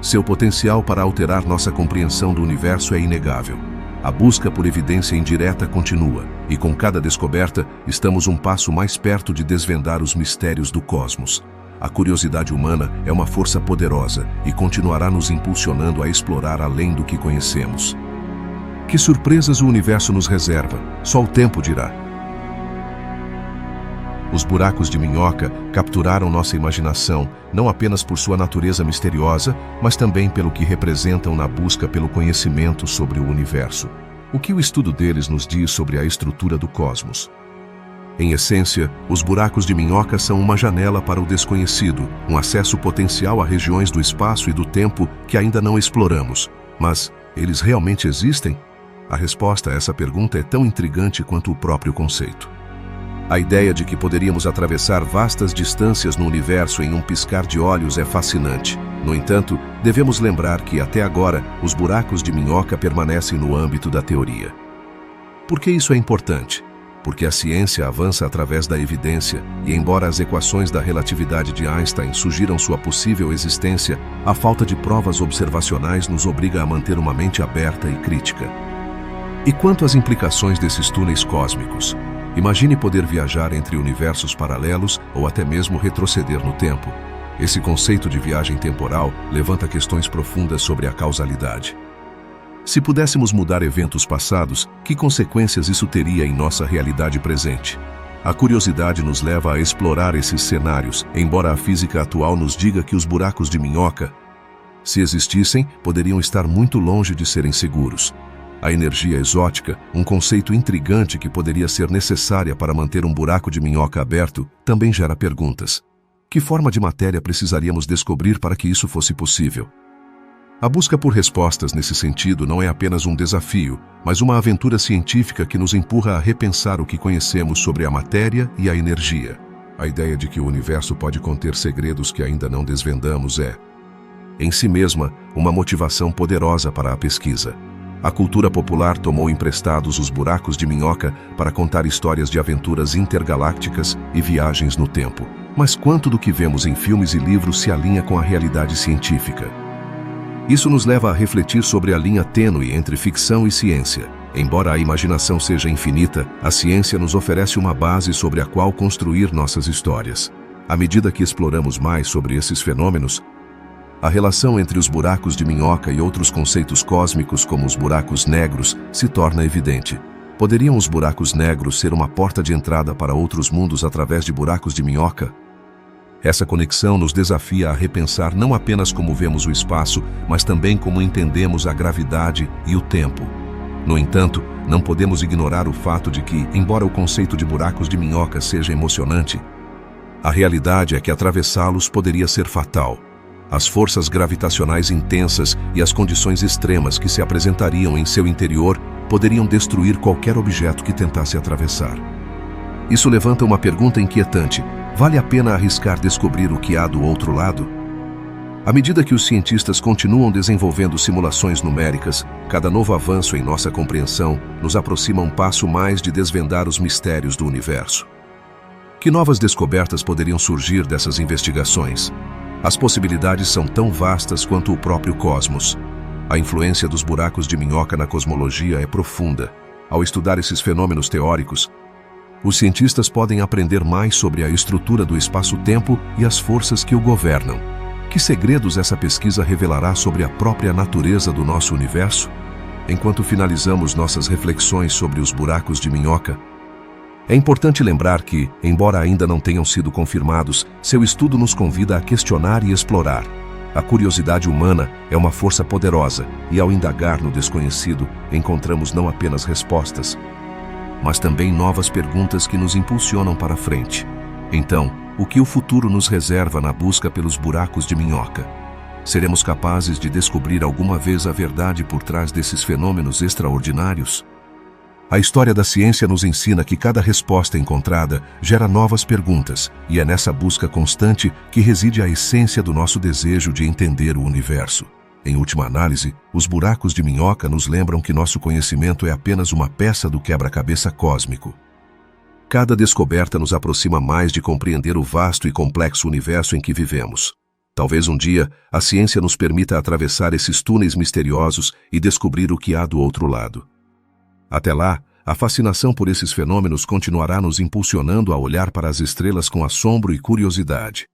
seu potencial para alterar nossa compreensão do universo é inegável. A busca por evidência indireta continua, e com cada descoberta, estamos um passo mais perto de desvendar os mistérios do cosmos. A curiosidade humana é uma força poderosa e continuará nos impulsionando a explorar além do que conhecemos. Que surpresas o universo nos reserva, só o tempo dirá. Os buracos de minhoca capturaram nossa imaginação, não apenas por sua natureza misteriosa, mas também pelo que representam na busca pelo conhecimento sobre o universo. O que o estudo deles nos diz sobre a estrutura do cosmos? Em essência, os buracos de minhoca são uma janela para o desconhecido, um acesso potencial a regiões do espaço e do tempo que ainda não exploramos. Mas, eles realmente existem? A resposta a essa pergunta é tão intrigante quanto o próprio conceito. A ideia de que poderíamos atravessar vastas distâncias no universo em um piscar de olhos é fascinante. No entanto, devemos lembrar que, até agora, os buracos de minhoca permanecem no âmbito da teoria. Por que isso é importante? Porque a ciência avança através da evidência, e embora as equações da relatividade de Einstein sugiram sua possível existência, a falta de provas observacionais nos obriga a manter uma mente aberta e crítica. E quanto às implicações desses túneis cósmicos? Imagine poder viajar entre universos paralelos ou até mesmo retroceder no tempo. Esse conceito de viagem temporal levanta questões profundas sobre a causalidade. Se pudéssemos mudar eventos passados, que consequências isso teria em nossa realidade presente? A curiosidade nos leva a explorar esses cenários, embora a física atual nos diga que os buracos de minhoca, se existissem, poderiam estar muito longe de serem seguros. A energia exótica, um conceito intrigante que poderia ser necessária para manter um buraco de minhoca aberto, também gera perguntas. Que forma de matéria precisaríamos descobrir para que isso fosse possível? A busca por respostas nesse sentido não é apenas um desafio, mas uma aventura científica que nos empurra a repensar o que conhecemos sobre a matéria e a energia. A ideia de que o universo pode conter segredos que ainda não desvendamos é, em si mesma, uma motivação poderosa para a pesquisa. A cultura popular tomou emprestados os buracos de minhoca para contar histórias de aventuras intergalácticas e viagens no tempo. Mas quanto do que vemos em filmes e livros se alinha com a realidade científica? Isso nos leva a refletir sobre a linha tênue entre ficção e ciência. Embora a imaginação seja infinita, a ciência nos oferece uma base sobre a qual construir nossas histórias. À medida que exploramos mais sobre esses fenômenos, a relação entre os buracos de minhoca e outros conceitos cósmicos, como os buracos negros, se torna evidente. Poderiam os buracos negros ser uma porta de entrada para outros mundos através de buracos de minhoca? Essa conexão nos desafia a repensar não apenas como vemos o espaço, mas também como entendemos a gravidade e o tempo. No entanto, não podemos ignorar o fato de que, embora o conceito de buracos de minhoca seja emocionante, a realidade é que atravessá-los poderia ser fatal. As forças gravitacionais intensas e as condições extremas que se apresentariam em seu interior poderiam destruir qualquer objeto que tentasse atravessar. Isso levanta uma pergunta inquietante. Vale a pena arriscar descobrir o que há do outro lado? À medida que os cientistas continuam desenvolvendo simulações numéricas, cada novo avanço em nossa compreensão nos aproxima um passo mais de desvendar os mistérios do universo. Que novas descobertas poderiam surgir dessas investigações? As possibilidades são tão vastas quanto o próprio cosmos. A influência dos buracos de minhoca na cosmologia é profunda. Ao estudar esses fenômenos teóricos, os cientistas podem aprender mais sobre a estrutura do espaço-tempo e as forças que o governam. Que segredos essa pesquisa revelará sobre a própria natureza do nosso universo? Enquanto finalizamos nossas reflexões sobre os buracos de minhoca, é importante lembrar que, embora ainda não tenham sido confirmados, seu estudo nos convida a questionar e explorar. A curiosidade humana é uma força poderosa e, ao indagar no desconhecido, encontramos não apenas respostas, mas também novas perguntas que nos impulsionam para a frente. Então, o que o futuro nos reserva na busca pelos buracos de minhoca? Seremos capazes de descobrir alguma vez a verdade por trás desses fenômenos extraordinários? A história da ciência nos ensina que cada resposta encontrada gera novas perguntas, e é nessa busca constante que reside a essência do nosso desejo de entender o universo. Em última análise, os buracos de minhoca nos lembram que nosso conhecimento é apenas uma peça do quebra-cabeça cósmico. Cada descoberta nos aproxima mais de compreender o vasto e complexo universo em que vivemos. Talvez um dia, a ciência nos permita atravessar esses túneis misteriosos e descobrir o que há do outro lado. Até lá, a fascinação por esses fenômenos continuará nos impulsionando a olhar para as estrelas com assombro e curiosidade.